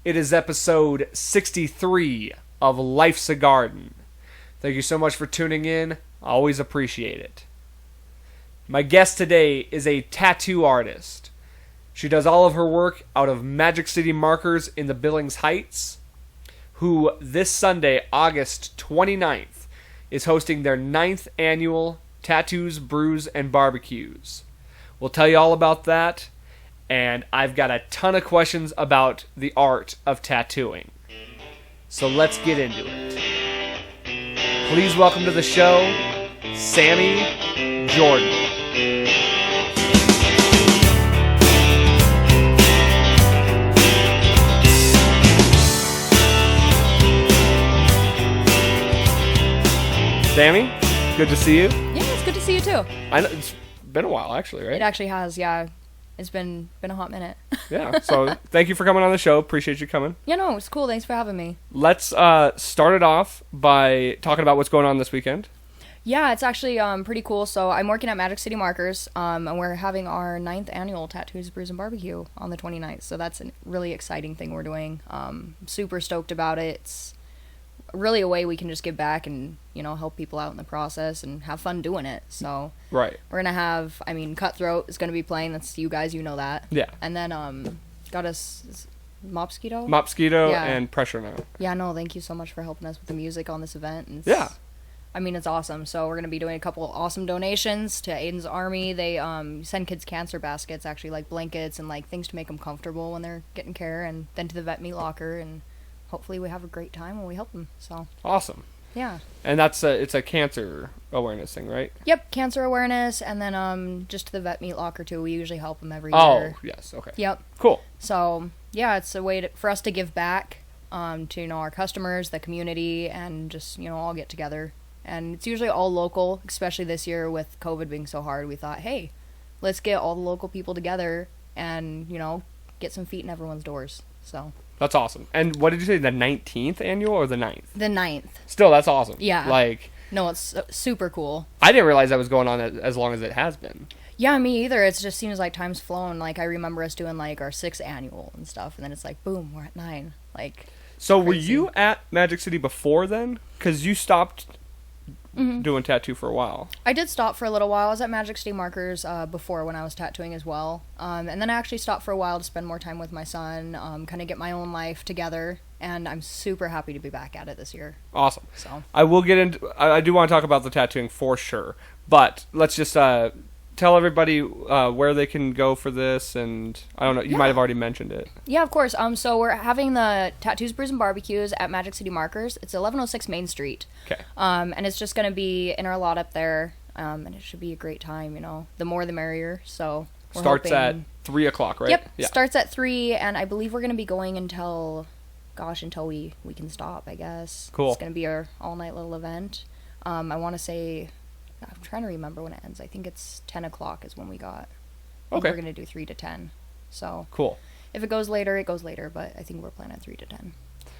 It is episode 63 of Life's a Garden. Thank you so much for tuning in. I always appreciate it. My guest today is a tattoo artist. She does all of her work out of Magic City Markers in the Billings Heights, who this Sunday, August 29th, is hosting their 9th annual Tattoos, Brews, and Barbecues. We'll tell you all about that, and I've got a ton of questions about the art of tattooing. So let's get into it. Please welcome to the show, Sammy Jordynn. Sammy, good to see you. Yeah, it's good to see you too. I know it's been a while, actually, right? It actually has, yeah. It's been a hot minute. Yeah, so thank you for coming on the show. Appreciate you coming. Yeah, no, it's cool. Thanks for having me. Let's start it off by talking about what's going on this weekend. Yeah, it's actually pretty cool. So I'm working at Magic City Markers, and we're having our 9th annual Tattoos, Brews, and Barbecue on the 29th. So that's a really exciting thing we're doing. Super stoked about it. It's really a way we can just give back and, help people out in the process and have fun doing it. So Right. we're going to have, Cutthroat is going to be playing. That's you guys, you know that. Yeah. And then got us Mopsquito. Mopsquito Yeah. and Pressure Now. Yeah, no, thank you so much for helping us with the music on this event. Yeah. It's awesome. So we're going to be doing a couple awesome donations to Aiden's Army. They send kids cancer baskets, actually, like blankets and like things to make them comfortable when they're getting care, and then to the vet meat locker, and hopefully we have a great time when we help them. So Awesome. yeah. And it's a cancer awareness thing, right? Yep, cancer awareness, and then just to the vet meat locker too. We usually help them every Oh, year. yes. Okay. Yep. Cool. So yeah, it's a way for us to give back to our customers, the community, and just all get together. And it's usually all local, especially this year with COVID being so hard. We thought, hey, let's get all the local people together and get some feet in everyone's doors. So That's awesome. And what did you say, the 19th annual or the 9th? the 9th. Still, that's awesome. Yeah. No, it's super cool. I didn't realize that was going on as long as it has been. Yeah, me either. It just seems like time's flown. Like, I remember us doing our 6th annual and stuff, and then it's like, boom, we're at 9. So crazy. were you at Magic City before then? Because you stopped doing tattoo for a while. I did stop for a little while. I was at Magic City Markers before when I was tattooing as well. And then I actually stopped for a while to spend more time with my son, kind of get my own life together. And I'm super happy to be back at it this year. Awesome. So I will get into... I do want to talk about the tattooing for sure. But let's just tell everybody where they can go for this. And I don't know. You might have already mentioned it. yeah, of course. So we're having the Tattoos, Brews, and Barbecues at Magic City Markers. It's 1106 Main Street. Okay. And it's just going to be in our lot up there. And it should be a great time, The more the merrier. So we're Starts hoping... at 3 o'clock, right? Yep. Yeah. Starts at 3, and I believe we're going to be going until we can stop, I guess. Cool. It's going to be our all-night little event. I want to say... I'm trying to remember when it ends. I think it's 10 o'clock is when we got. I think Okay. we're going to do 3 to 10. So Cool. if it goes later, it goes later, but I think we're planning 3 to 10.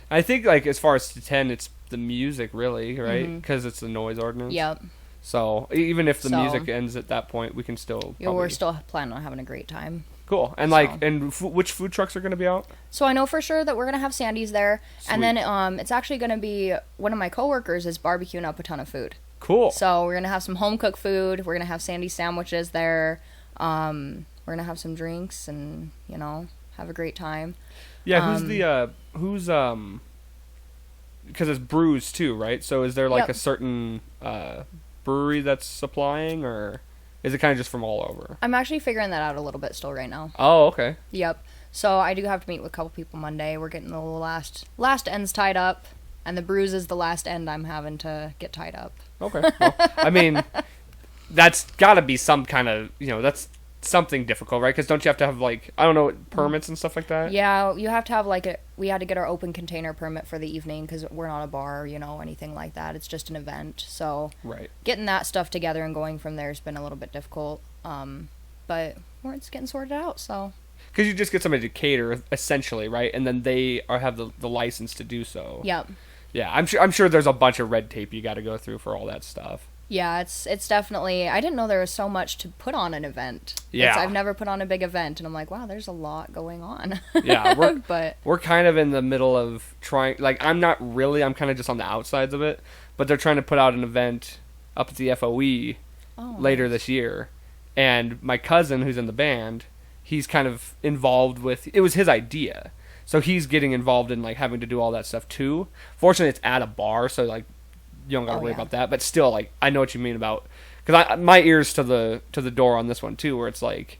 I think, as far as to 10, it's the music, really, right? Because it's the noise ordinance. Yep. So even if the So- music ends at that point, we can still Yeah, we're still planning on having a great time. Cool. And which food trucks are going to be out? So I know for sure that we're going to have Sandy's there. Sweet. And then it's actually going to be one of my coworkers is barbecuing up a ton of food. Cool. So we're going to have some home-cooked food. We're going to have Sandy's sandwiches there. We're going to have some drinks and, have a great time. Yeah, who's because it's brews too, right? So is there Yep. a certain brewery that's supplying, or is it kind of just from all over? I'm actually figuring that out a little bit still right now. Oh, okay. Yep. So I do have to meet with a couple people Monday. We're getting the last ends tied up, and the brews is the last end I'm having to get tied up. Okay. Well, that's got to be some kind of, that's something difficult, right? Because don't you have to have, permits and stuff like that? Yeah, you have to have, we had to get our open container permit for the evening because we're not a bar, anything like that. It's just an event. So Right. getting that stuff together and going from there has been a little bit difficult. But it's getting sorted out, so... Because you just get somebody to cater, essentially, right? And then they have the license to do so. Yep. Yeah, I'm sure there's a bunch of red tape you got to go through for all that stuff. Yeah, it's definitely. I didn't know there was so much to put on an event. Yeah. I've never put on a big event, and I'm like, wow, there's a lot going on. Yeah, but we're kind of in the middle of trying. Like, I'm not really. I'm kind of just on the outsides of it. But they're trying to put out an event up at the FOE later this year, and my cousin who's in the band, he's kind of involved with. It was his idea, so he's getting involved in like having to do all that stuff too. Fortunately, it's at a bar, so like. You don't gotta worry about that, but still, like, I know what you mean about, because my ears to the door on this one too, where it's like,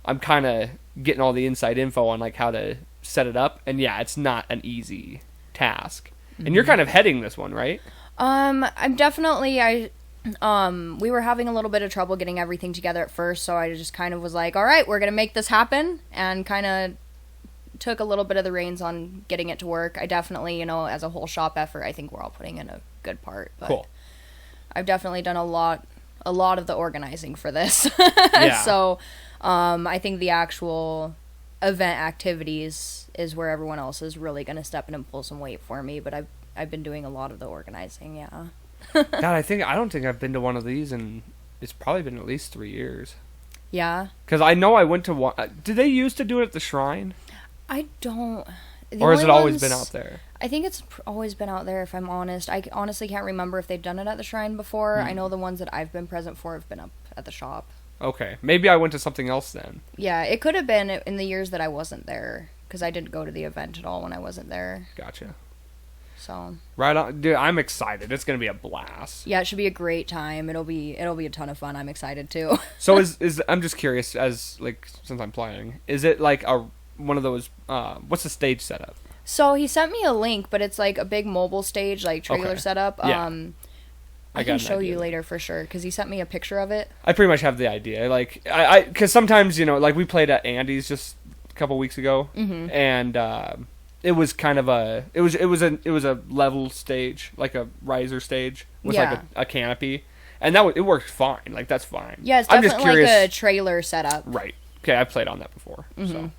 I'm kind of getting all the inside info on like how to set it up, and yeah, it's not an easy task. And you're kind of heading this one, right? I'm definitely we were having a little bit of trouble getting everything together at first, so I just kind of was like, all right, we're gonna make this happen, and kind of took a little bit of the reins on getting it to work. I definitely, as a whole shop effort, I think we're all putting in a good part. But cool. I've definitely done a lot of the organizing for this. Yeah. So, I think the actual event activities is where everyone else is really going to step in and pull some weight for me. But I've been doing a lot of the organizing. Yeah. God, I don't think I've been to one of these in. It's probably been at least 3 years. Yeah. Because I know I went to one. Did they used to do it at the shrine? I don't. Or has it always been out there? I think it's always been out there, if I'm honest. I honestly can't remember if they've done it at the shrine before. I know the ones that I've been present for have been up at the shop. Okay. Maybe I went to something else then. Yeah, it could have been in the years that I wasn't there, because I didn't go to the event at all when I wasn't there. Gotcha. So. Right on. Dude, I'm excited. It's going to be a blast. Yeah, it should be a great time. It'll be a ton of fun. I'm excited too. So is I'm just curious, since I'm playing, is it like one of those, what's the stage setup? So he sent me a link, but it's like a big mobile stage, like trailer setup. Yeah. I can show you later for sure, because he sent me a picture of it. I pretty much have the idea. Like, because sometimes, like we played at Andy's just a couple weeks ago, and it was kind of it was a level stage, like a riser stage with like a canopy, and it worked fine. Like, that's fine. Yeah, it's definitely like a trailer setup. Right. Okay, I've played on that before, so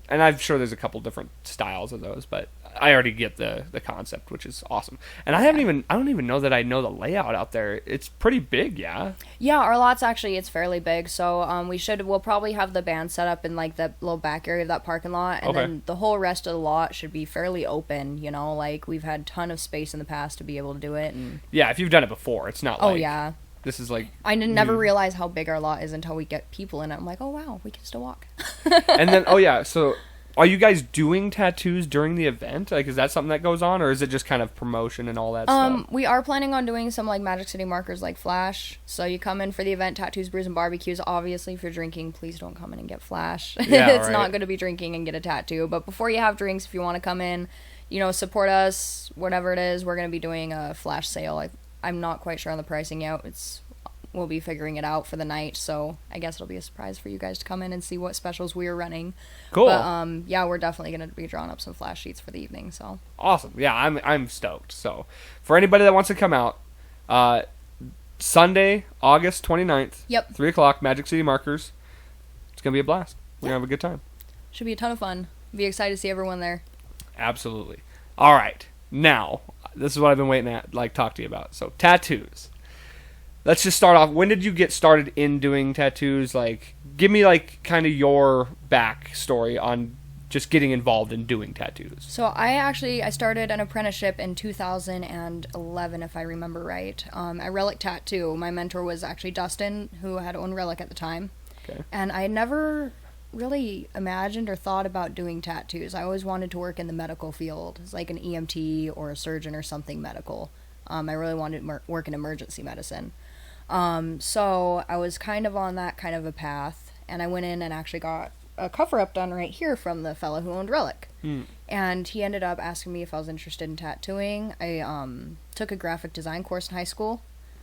and I'm sure there's a couple different styles of those, but I already get the concept, which is awesome. And I don't even know that I know the layout out there. It's pretty big, yeah. Yeah, our lot's actually, it's fairly big, so we'll probably have the band set up in like the little back area of that parking lot, and then the whole rest of the lot should be fairly open, like we've had a ton of space in the past to be able to do it. And yeah, if you've done it before, it's not like... Oh, yeah. This is like... I never realize how big our lot is until we get people in it. I'm like, oh wow, we can still walk. And then, so are you guys doing tattoos during the event? Like, is that something that goes on, or is it just kind of promotion and all that stuff? We are planning on doing some like Magic City markers like Flash. So you come in for the event, tattoos, brews, and barbecues. Obviously, if you're drinking, please don't come in and get Flash. Yeah, it's not going to be drinking and get a tattoo. But before you have drinks, if you want to come in, support us, whatever it is, we're going to be doing a Flash sale. I'm not quite sure on the pricing yet. We'll be figuring it out for the night, so I guess it'll be a surprise for you guys to come in and see what specials we are running. Cool. But yeah, we're definitely going to be drawing up some flash sheets for the evening. So awesome. Yeah, I'm stoked. So for anybody that wants to come out, Sunday, August 29th, 3 o'clock, Magic City Markers. It's gonna be a blast. We're gonna have a good time. Should be a ton of fun. Be excited to see everyone there. Absolutely. All right, now this is what I've been waiting to talk to you about. So tattoos. Let's just start off. When did you get started in doing tattoos? Give me kind of your backstory on just getting involved in doing tattoos. So I started an apprenticeship in 2011, if I remember right. At Relic Tattoo. My mentor was actually Dustin, who had owned Relic at the time. Okay. And I never really imagined or thought about doing tattoos. I always wanted to work in the medical field, as like an EMT or a surgeon or something medical. I really wanted to work in emergency medicine. So I was kind of on that kind of a path, and I went in and actually got a cover-up done right here from the fella who owned Relic. And he ended up asking me if I was interested in tattooing. I took a graphic design course in high school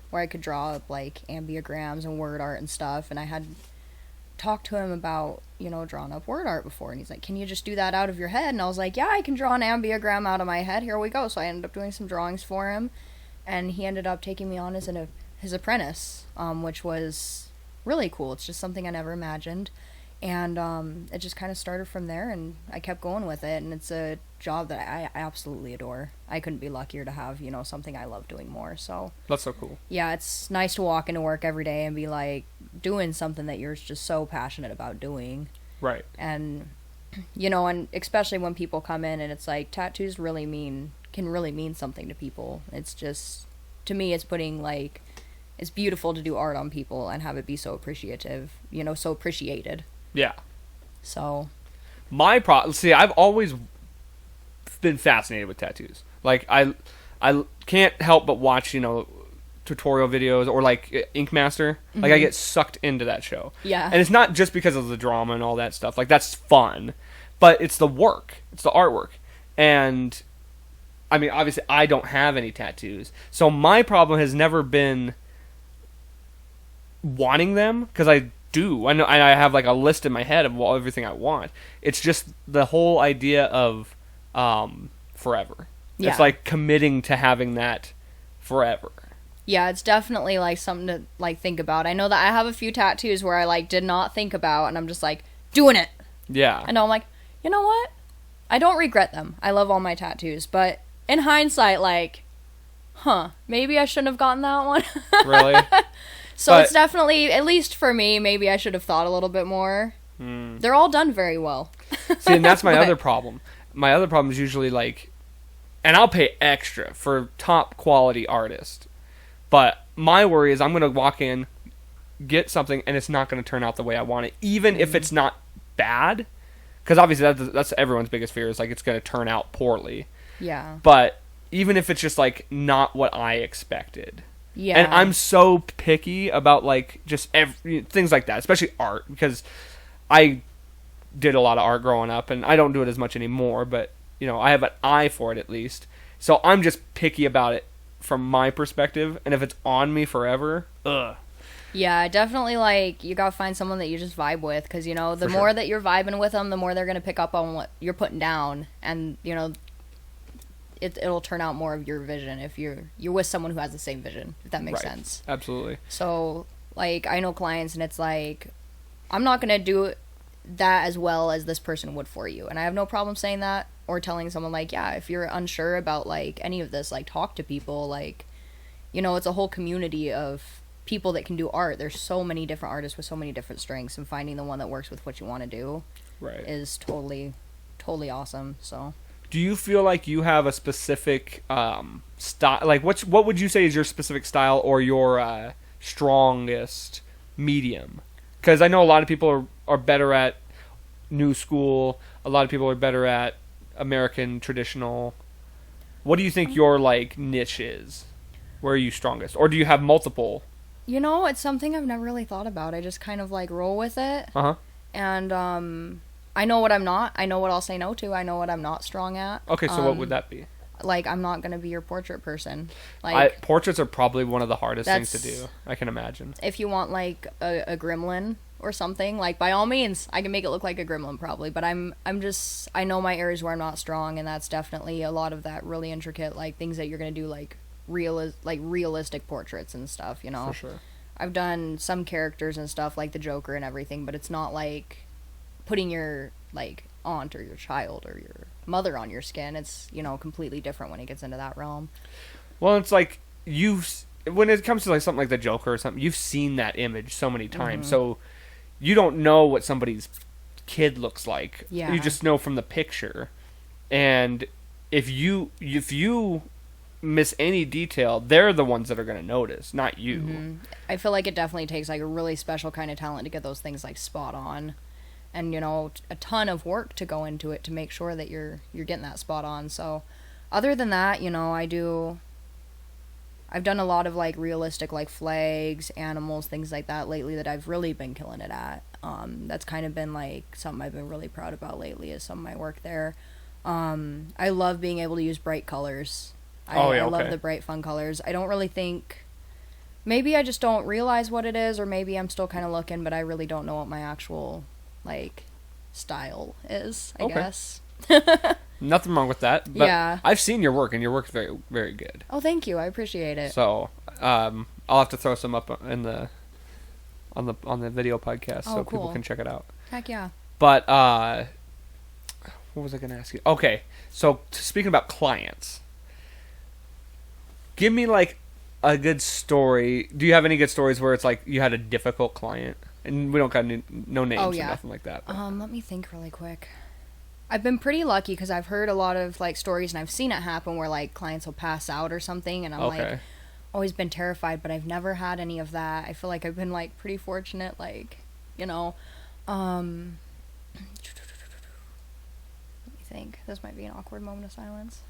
where I could draw up ambiograms and word art and stuff, and I had talked to him about, drawing up word art before, and he's like, can you just do that out of your head? And I was like, yeah, I can draw an ambiogram out of my head. Here we go. So I ended up doing some drawings for him, and he ended up taking me on as his apprentice, which was really cool. It's just something I never imagined. And it just kind of started from there, and I kept going with it, and it's a job that I absolutely adore. I couldn't be luckier to have, something I love doing more. So That's so cool. yeah, it's nice to walk into work every day and be like doing something that you're just so passionate about doing. Right. And and especially when people come in and it's like tattoos can really mean something to people. It's just, to me, it's putting like, it's beautiful to do art on people and have it be so appreciative, so appreciated. Yeah. So See, I've always been fascinated with tattoos. Like I can't help but watch, tutorial videos or like Ink Master. Like I get sucked into that show. Yeah. And it's not just because of the drama and all that stuff. Like that's fun, but it's the work. It's the artwork. And I mean, obviously I don't have any tattoos. So my problem has never been wanting them, because I do. I know I have like a list in my head of everything I want. It's just the whole idea of forever. Yeah. It's like committing to having that forever. Yeah, it's definitely like something to like think about. I know that I have a few tattoos where I like did not think about, and I'm just like doing it. Yeah. And I'm like, you know what? I don't regret them. I love all my tattoos, but in hindsight, like, maybe I shouldn't have gotten that one. Really? So it's definitely, at least for me, maybe I should have thought a little bit more. They're all done very well. See, and that's my other problem. My other problem is usually like, and I'll pay extra for top quality artists, but my worry is I'm going to walk in, get something, and it's not going to turn out the way I want it, even if it's not bad. Because obviously that's everyone's biggest fear, is like it's going to turn out poorly. Yeah. But even if it's just like not what I expected. Yeah. And I'm so picky about like just things like that, especially art, because I did a lot of art growing up, and I don't do it as much anymore, but I have an eye for it at least. So I'm just picky about it from my perspective, and if it's on me forever, ugh. Yeah, definitely, like, you gotta find someone that you just vibe with, because, the more that you're vibing with them, the more they're gonna pick up on what you're putting down, and, it'll turn out more of your vision if you're with someone who has the same vision, if that makes sense. Absolutely. So, like, I know clients, and it's like, I'm not gonna do that as well as this person would for you, and I have no problem saying that, or telling someone, like, yeah, if you're unsure about, like, any of this, like, talk to people, like, it's a whole community of people that can do art. There's so many different artists with so many different strengths, and finding the one that works with what you want to do is totally awesome. So do you feel like you have a specific style? Like what would you say is your specific style, or your strongest medium? Because I know a lot of people are better at new school, a lot of people are better at American traditional. What do you think your like niche is? Where are you strongest? Or do you have multiple? It's something I've never really thought about. I just kind of like roll with it. And I know what I'm not. I know what I'll say no to. I know what I'm not strong at. Okay, so what would that be? Like, I'm not going to be your portrait person. Like, portraits are probably one of the hardest things to do, I can imagine. If you want, like, a gremlin or something, like, by all means, I can make it look like a gremlin probably. But I know my areas where I'm not strong, and that's definitely a lot of that really intricate, like, things that you're going to do, like, realistic portraits and stuff, For sure. I've done some characters and stuff, like the Joker and everything, but it's not like putting your, like, aunt or your child or your mother on your skin. It's, completely different when it gets into that realm. Well, it's like, when it comes to like something like the Joker or something, you've seen that image so many times, so you don't know what somebody's kid looks like. Yeah. You just know from the picture. And if you miss any detail, they're the ones that are going to notice, not you. I feel like it definitely takes like a really special kind of talent to get those things like spot on, and a ton of work to go into it to make sure that you're getting that spot on. So other than that, I've done a lot of like realistic like flags, animals, things like that lately that I've really been killing it at. That's kind of been like something I've been really proud about lately, is some of my work there. I love being able to use bright colors. I love the bright, fun colors. I don't really think... Maybe I just don't realize what it is, or maybe I'm still kind of looking, but I really don't know what my actual, like, style is, I guess. Nothing wrong with that. But yeah. I've seen your work, and your work's very, very good. Oh, thank you. I appreciate it. So, I'll have to throw some up on the video podcast so cool. people can check it out. Heck yeah. But what was I going to ask you? Okay, so speaking about clients, give me like a good story. Do you have any good stories where it's like you had a difficult client? And we don't got no names or nothing like that. Let me think really quick. I've been pretty lucky because I've heard a lot of like stories and I've seen it happen where like clients will pass out or something, and I'm like always been terrified, but I've never had any of that. I feel like I've been like pretty fortunate, like, you know. Let me think. This might be an awkward moment of silence.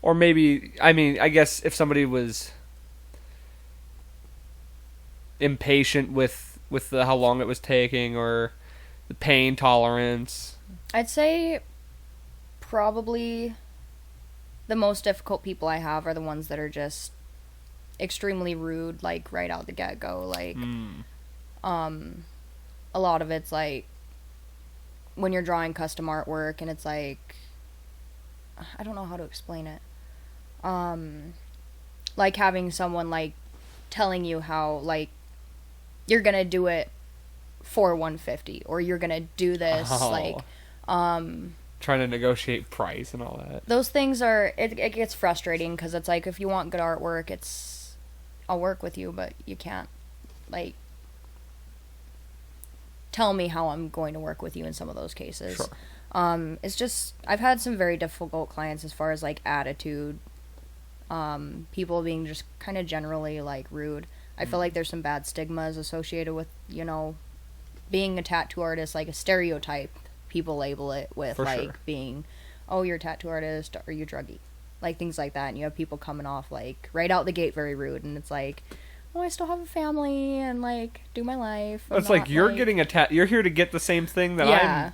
Or maybe, I mean, I guess if somebody was impatient with how long it was taking or the pain tolerance. I'd say probably the most difficult people I have are the ones that are just extremely rude, like right out the get-go. Like, a lot of it's like when you're drawing custom artwork and it's like, I don't know how to explain it. Like having someone like telling you how like you're gonna do it for $150 or you're gonna do this trying to negotiate price and all that. Those things are it gets frustrating because it's like if you want good artwork, I'll work with you, but you can't like tell me how I'm going to work with you in some of those cases. Sure. It's just I've had some very difficult clients as far as like attitude, people being just kind of generally like rude. I feel like there's some bad stigmas associated with, you know, being a tattoo artist, like a stereotype people label it with. For like sure. Being, oh, you're a tattoo artist or you druggie, like things like that. And you have people coming off like right out the gate very rude, and it's like, oh, I still have a family and like do my life. It's like you're getting you're here to get the same thing that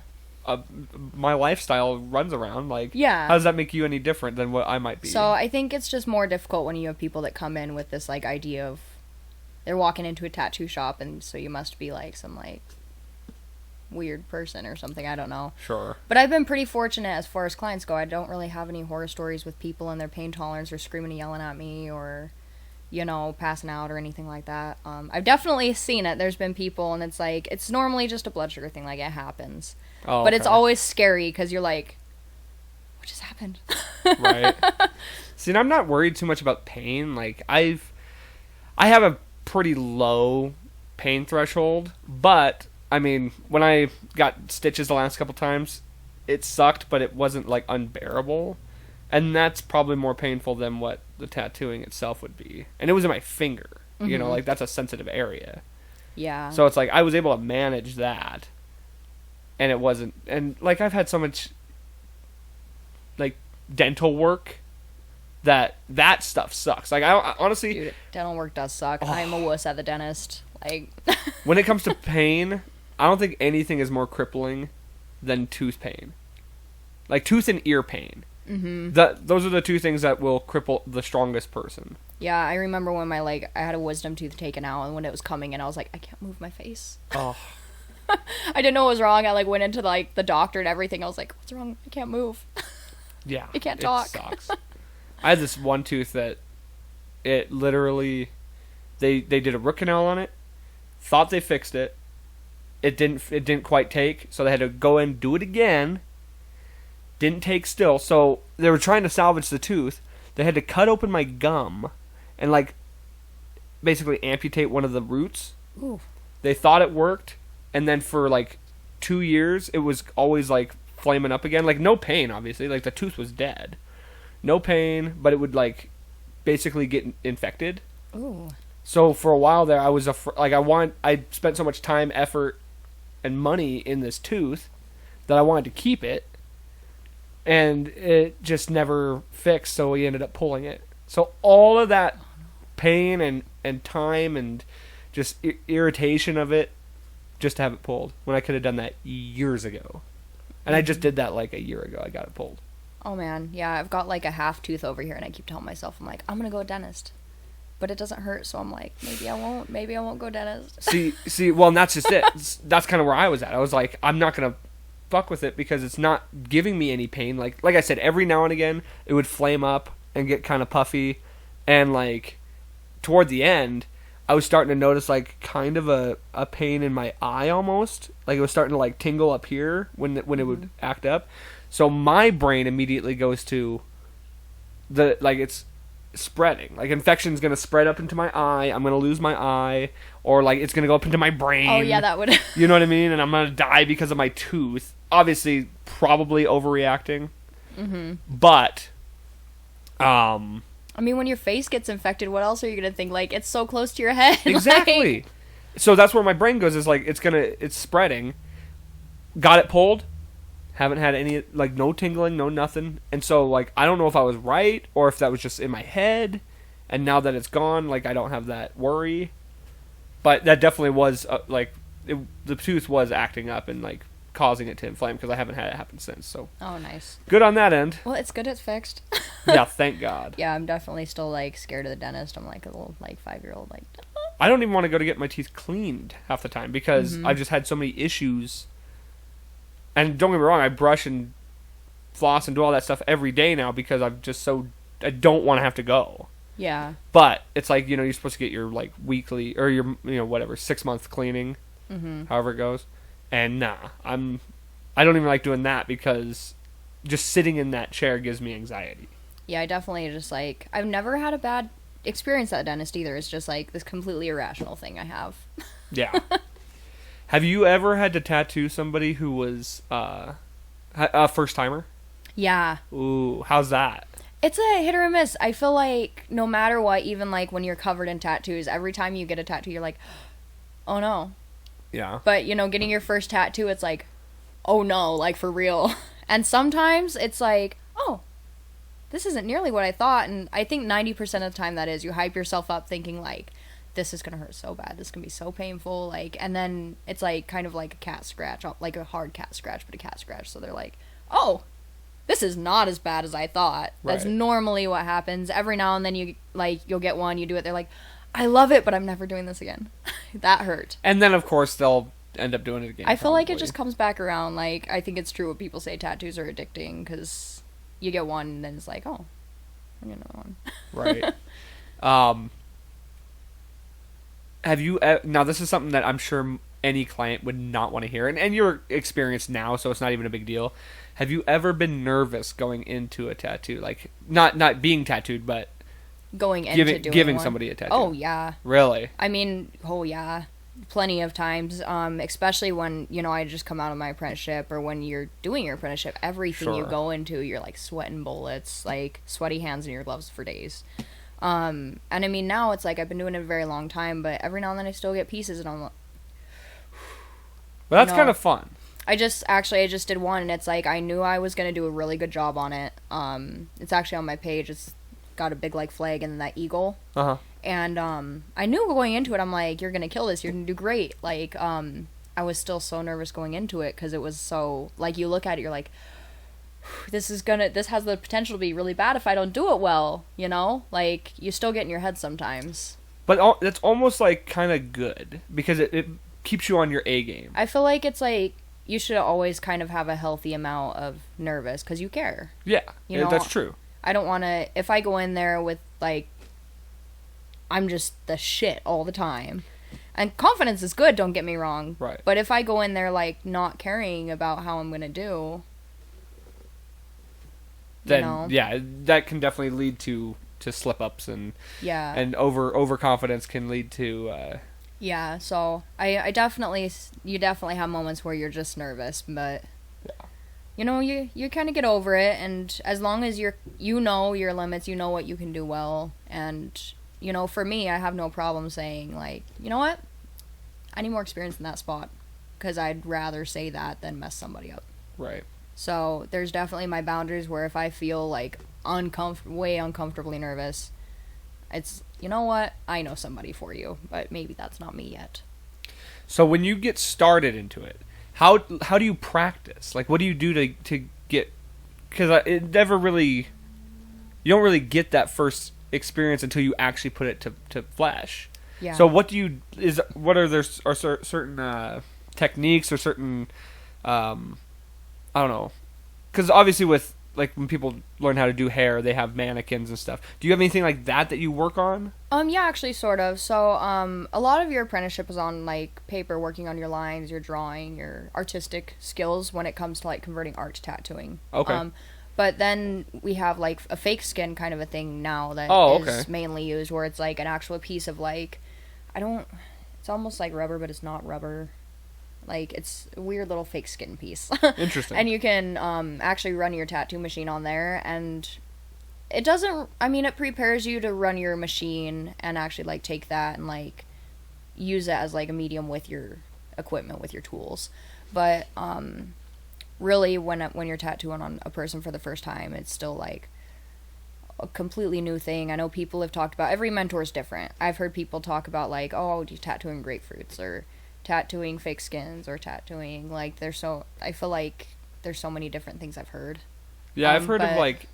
my lifestyle runs around. Like, how does that make you any different than what I might be? So I think it's just more difficult when you have people that come in with this like idea of they're walking into a tattoo shop, and so you must be like some like weird person or something. I don't know. Sure. But I've been pretty fortunate as far as clients go. I don't really have any horror stories with people and their pain tolerance or screaming and yelling at me or, you know, passing out or anything like that. I've definitely seen it. There's been people, and it's like, it's normally just a blood sugar thing. Like, it happens. Oh, but it's always scary because you're like, what just happened? Right. See, and I'm not worried too much about pain. Like, I have a pretty low pain threshold, but I mean, when I got stitches the last couple times, it sucked, but it wasn't like unbearable, and that's probably more painful than what the tattooing itself would be. And it was in my finger, you know, like that's a sensitive area. Yeah. So it's like I was able to manage that, and it wasn't. And like I've had so much like dental work that stuff sucks. Like I honestly, dude, dental work does suck. I'm a wuss at the dentist. Like when it comes to pain, I don't think anything is more crippling than tooth pain. Like tooth and ear pain. Those are the two things that will cripple the strongest person. Yeah, I remember when I had a wisdom tooth taken out, and when it was coming in, I was like, I can't move my face. Oh. I didn't know what was wrong. I like went into like the doctor and everything. I was like, what's wrong? I can't move. Yeah. I can't talk. It sucks. I had this one tooth that it literally they did a root canal on it, thought they fixed it. It didn't quite take, so they had to go in, do it again. Didn't take still, so they were trying to salvage the tooth. They had to cut open my gum and like basically amputate one of the roots. Ooh. They thought it worked, and then for like 2 years it was always like flaming up again. Like no pain, obviously. Like the tooth was dead. No pain, but it would like basically get infected. Ooh. So for a while there, I was I spent so much time, effort, and money in this tooth that I wanted to keep it, and it just never fixed. So we ended up pulling it. So all of that pain and time and just irritation of it, just to have it pulled when I could have done that years ago, and I just did that like a year ago. I got it pulled. Oh man, yeah, I've got like a half tooth over here, and I keep telling myself, I'm like, I'm gonna go to dentist. But it doesn't hurt, so I'm like, maybe I won't go dentist. See, well, and that's just it. That's kind of where I was at. I was like, I'm not going to fuck with it because it's not giving me any pain. Like I said, every now and again, it would flame up and get kind of puffy. And, like, toward the end, I was starting to notice like kind of a pain in my eye almost. Like it was starting to like tingle up here when it would act up. So my brain immediately goes to it's spreading. Like infection's gonna spread up into my eye. I'm gonna lose my eye, or like it's gonna go up into my brain. Oh yeah, that would. You know what I mean? And I'm gonna die because of my tooth. Obviously, probably overreacting. Mm-hmm. But, I mean, when your face gets infected, what else are you gonna think? Like it's so close to your head. Exactly. Like... So that's where my brain goes. Is like it's spreading. Got it pulled. Haven't had any, like, no tingling, no nothing. And so, like, I don't know if I was right or if that was just in my head. And now that it's gone, like, I don't have that worry. But that definitely was, the tooth was acting up and, like, causing it to inflame because I haven't had it happen since. So. Oh, nice. Good on that end. Well, it's good it's fixed. Yeah, thank God. Yeah, I'm definitely still, like, scared of the dentist. I'm, like, a little, like, 5-year-old, like... I don't even want to go to get my teeth cleaned half the time because I've just had so many issues. And don't get me wrong, I brush and floss and do all that stuff every day now because I'm just I don't want to have to go. Yeah. But it's like, you're supposed to get your, like, weekly, or your, 6-month cleaning, however it goes. And nah, I don't even like doing that because just sitting in that chair gives me anxiety. Yeah, I definitely just, like, I've never had a bad experience at the dentist either. It's just, like, this completely irrational thing I have. Yeah. Have you ever had to tattoo somebody who was a first-timer? Yeah. Ooh, how's that? It's a hit or a miss. I feel like no matter what, even like when you're covered in tattoos, every time you get a tattoo, you're like, oh no. Yeah. But, getting your first tattoo, it's like, oh no, like for real. And sometimes it's like, oh, this isn't nearly what I thought. And I think 90% of the time that is, you hype yourself up thinking like, this is going to hurt so bad. This can be so painful. Like, and then it's like kind of like a cat scratch, like a hard cat scratch, but a cat scratch. So they're like, oh, this is not as bad as I thought. That's normally what happens. Every now and then you'll get one, you do it. They're like, I love it, but I'm never doing this again. That hurt. And then of course they'll end up doing it again. I feel like it just comes back around. Like, I think it's true what people say tattoos are addicting because you get one and then it's like, oh, I get another one. Right. Have you now? This is something that I'm sure any client would not want to hear, and you're experienced now, so it's not even a big deal. Have you ever been nervous going into a tattoo, like not being tattooed, but going into giving one? Somebody a tattoo? Oh yeah. Really? I mean, oh yeah, plenty of times. Especially when I just come out of my apprenticeship, or when you're doing your apprenticeship, everything you go into, you're like sweating bullets, like sweaty hands in your gloves for days. And I mean, now it's like I've been doing it a very long time, but every now and then I still get pieces, and I'm like... Well, that's kind of fun. I just did one, and it's like I knew I was going to do a really good job on it. It's actually on my page. It's got a big, like, flag and that eagle. Uh-huh. And I knew going into it, I'm like, you're going to kill this. You're going to do great. Like, I was still so nervous going into it because it was so... Like, you look at it, you're like... This has the potential to be really bad if I don't do it well, Like, you still get in your head sometimes. But that's almost, like, kind of good, because it keeps you on your A game. I feel like it's, like, you should always kind of have a healthy amount of nervous, because you care. Yeah, that's true. I don't want to... If I go in there with, like, I'm just the shit all the time... And confidence is good, don't get me wrong. Right. But if I go in there, like, not caring about how I'm going to do... Then yeah, that can definitely lead to slip-ups, and overconfidence can lead to yeah. So you definitely have moments where you're just nervous, but you kind of get over it, and as long as you know your limits, you know what you can do well, and for me, I have no problem saying, like, you know what, I need more experience in that spot, because I'd rather say that than mess somebody up. Right. So there's definitely my boundaries where if I feel like way uncomfortably nervous, it's, you know what, I know somebody for you, but maybe that's not me yet. So when you get started into it, how do you practice? Like, what do you do to get, because it never really, you don't really get that first experience until you actually put it to flesh. Yeah. So are certain techniques or certain I don't know, because obviously with like when people learn how to do hair, they have mannequins and stuff. Do you have anything like that you work on? Yeah, actually, sort of. So, a lot of your apprenticeship is on, like, paper, working on your lines, your drawing, your artistic skills when it comes to, like, converting art to tattooing. Okay. But then we have, like, a fake skin kind of a thing now that is mainly used, where it's, like, an actual piece of, like, it's almost like rubber, but it's not rubber. Like, it's a weird little fake skin piece. Interesting. And you can actually run your tattoo machine on there, and it doesn't, I mean, it prepares you to run your machine and actually, like, take that and, like, use it as, like, a medium with your equipment, with your tools. But really, when you're tattooing on a person for the first time, it's still, like, a completely new thing. I know people have talked about, every mentor is different. I've heard people talk about, like, oh, you're tattooing grapefruits, or tattooing fake skins, or tattooing, like, I feel like there's so many different things I've heard. Yeah, I've heard of, like,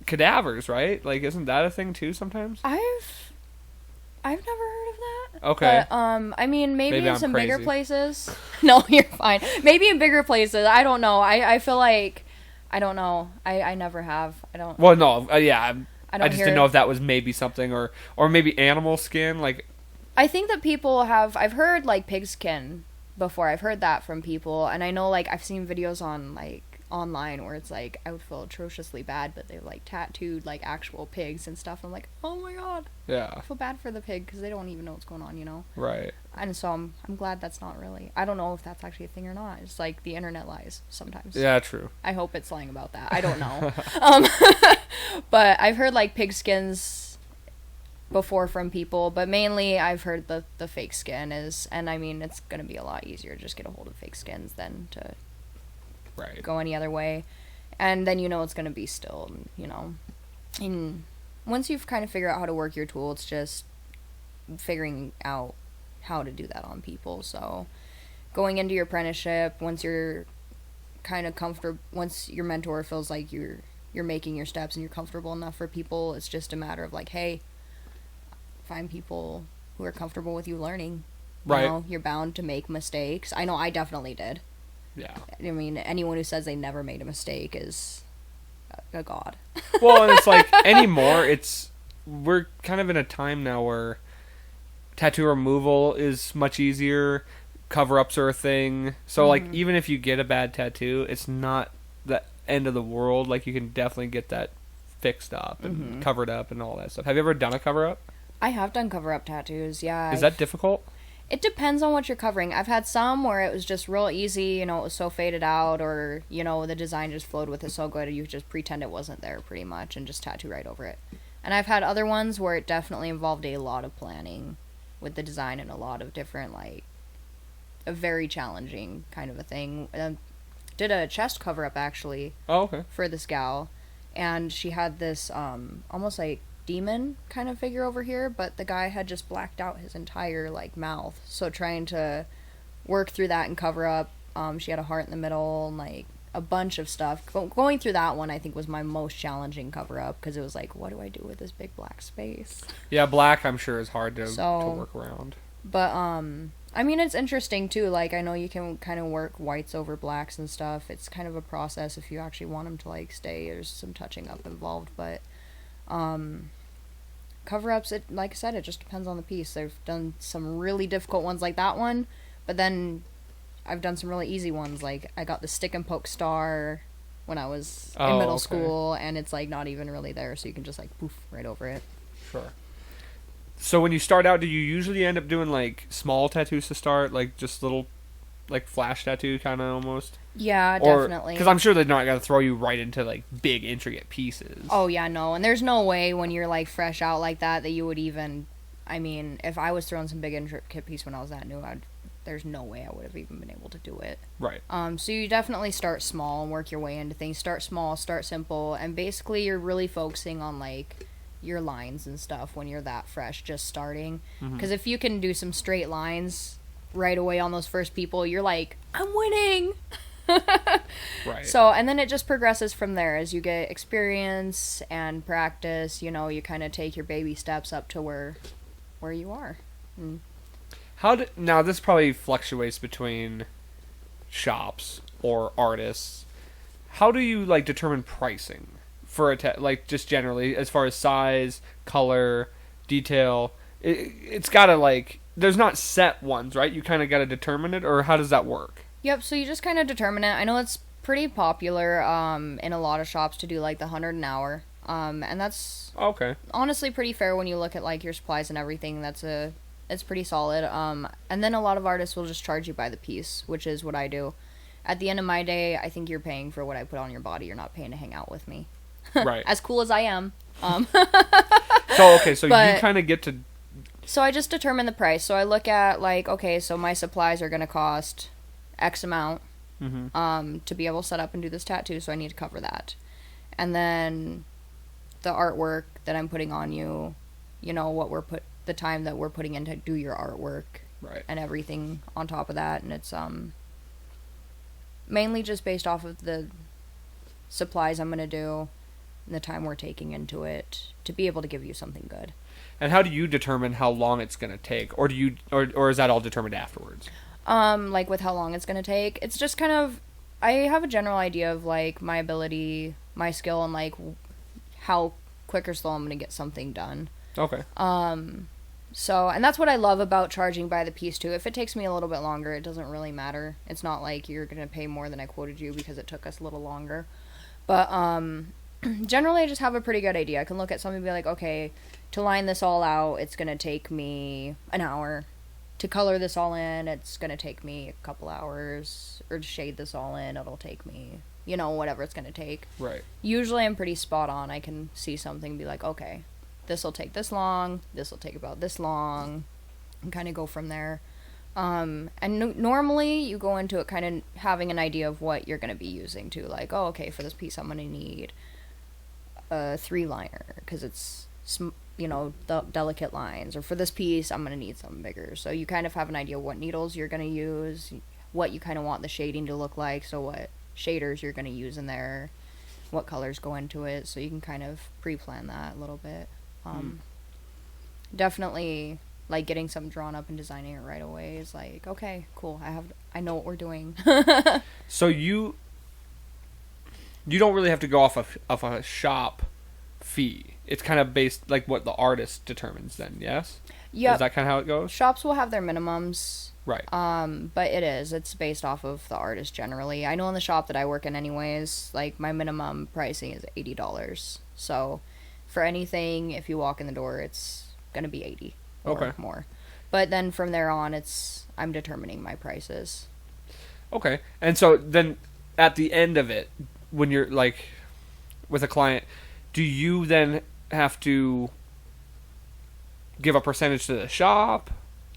cadavers, right? Like, isn't that a thing too sometimes? I've never heard of that. Okay. But, I mean, maybe in some bigger crazy. places. No, you're fine. Maybe in bigger places. I don't know. I feel like, I don't know. I never have. I don't. Well, no, yeah. I just hear didn't know if that was maybe something, or maybe animal skin, like. I think that people have, I've heard, like, pig skin before. I've heard that from people, and I know, like, I've seen videos on, like, online where it's, like, I would feel atrociously bad, but they've, like, tattooed, like, actual pigs and stuff. I'm like, oh my god. Yeah. I feel bad for the pig, because they don't even know what's going on, you know? Right. And so I'm glad that's not really, I don't know if that's actually a thing or not. It's like the internet lies sometimes. Yeah, true. I hope it's lying about that. I don't know. But I've heard, like, pig skins before from people, but mainly I've heard the fake skin is, and I mean, it's gonna be a lot easier to just get a hold of fake skins than to go any other way, and then it's gonna be still, and once you've kind of figured out how to work your tool, it's just figuring out how to do that on people. So going into your apprenticeship, once you're kind of comfortable, once your mentor feels like you're making your steps and you're comfortable enough for people, it's just a matter of, like, hey, find people who are comfortable with you learning. Right. You're bound to make mistakes. I know I definitely did. Yeah. I mean, anyone who says they never made a mistake is a god. Well, and it's like, anymore, we're kind of in a time now where tattoo removal is much easier, cover-ups are a thing. So, like, even if you get a bad tattoo, it's not the end of the world. Like, you can definitely get that fixed up and covered up and all that stuff. Have you ever done a cover-up? I have done cover-up tattoos, yeah. Is that difficult? It depends on what you're covering. I've had some where it was just real easy, it was so faded out, or, the design just flowed with it so good, you just pretend it wasn't there, pretty much, and just tattoo right over it. And I've had other ones where it definitely involved a lot of planning with the design and a lot of different, like, a very challenging kind of a thing. Did a chest cover-up, actually. Oh, okay. For this gal, and she had this, almost like demon kind of figure over here, but the guy had just blacked out his entire, like, mouth. So trying to work through that and cover up, she had a heart in the middle and, like, a bunch of stuff. Going through that one, I think, was my most challenging cover up, because it was like, what do I do with this big black space? Yeah, black, I'm sure, is hard to work around. But I mean, it's interesting too. Like, I know you can kind of work whites over blacks and stuff. It's kind of a process if you actually want them to, like, stay. There's some touching up involved, but cover-ups, it, like I said, it just depends on the piece. I've done some really difficult ones like that one, but then I've done some really easy ones. Like, I got the stick and poke star when I was in middle school, and it's, like, not even really there, so you can just, like, poof right over it. Sure. So when you start out, do you usually end up doing, like, small tattoos to start, like, just little, like, flash tattoo kind of almost? Yeah, definitely. Because I'm sure they're not going to throw you right into, like, big, intricate pieces. Oh, yeah, no. And there's no way when you're, like, fresh out like that you would even... I mean, if I was throwing some big, intricate piece when I was that new, there's no way I would have even been able to do it. Right. So you definitely start small and work your way into things. Start small, start simple, and basically you're really focusing on, like, your lines and stuff when you're that fresh, just starting. Because if you can do some straight lines right away on those first people, you're like, I'm winning! Right. So, and then it just progresses from there as you get experience and practice. You kind of take your baby steps up to where you are. Now this probably fluctuates between shops or artists. how do you like determine pricing for like just generally as far as size, color, detail? It's gotta like there's not set ones, right? You kind of gotta determine it, or how does that work? Yep. So you just kind of determine it. I know it's pretty popular in a lot of shops to do like the 100 an hour. And that's Okay. honestly pretty fair when you look at like your supplies and everything. It's pretty solid. And then a lot of artists will just charge you by the piece, which is what I do. At the end of my day, I think you're paying for what I put on your body. You're not paying to hang out with me. Right. As cool as I am. So okay, so But- you kind of get to. So I just determine the price. So I look at like, okay, so my supplies are gonna cost X amount to be able to set up and do this tattoo. So I need to cover that. And then the artwork that I'm putting on you, you know, the time that we're putting in to do your artwork, Right. and everything on top of that, and it's mainly just based off of the supplies I'm gonna do and the time we're taking into it to be able to give you something good. And how do you determine how long it's gonna take, or do you, or is that all determined afterwards? Like with how long it's gonna take, it's just kind of, I have a general idea of like my ability, my skill, and like how quick or slow I'm gonna get something done. Okay. So, and that's what I love about charging by the piece too. If it takes me a little bit longer, it doesn't really matter. It's not like you're gonna pay more than I quoted you because it took us a little longer. But generally I just have a pretty good idea. I can look at something and be like, okay, to line this all out, it's gonna take me an hour. To color this all in, it's gonna take me a couple hours. Or to shade this all in, it'll take me, you know, whatever it's gonna take. Right. Usually I'm pretty spot on. I can see something and be like, okay, this will take this long, this will take about this long, and kind of go from there. And normally you go into it kind of having an idea of what you're going to be using too. Like, oh, okay, for this piece I'm going to need a 3-liner because it's, you know, delicate lines. Or for this piece I'm going to need something bigger. So you kind of have an idea what needles you're going to use, what you kind of want the shading to look like, so what shaders you're going to use in there, what colors go into it, so you can kind of pre-plan that a little bit. Definitely like getting something drawn up and designing it right away is like, okay, cool, I know what we're doing. So you don't really have to go off of a shop fee. It's kind of based like what the artist determines then, yes? Yep. Is that kind of how it goes? Shops will have their minimums. Right. But it's based off of the artist generally. I know in the shop that I work in anyways, like my minimum pricing is $80. So for anything, if you walk in the door, it's going to be 80 or more. But then from there on, I'm determining my prices. Okay. And so then at the end of it, when you're like with a client, do you then have to give a percentage to the shop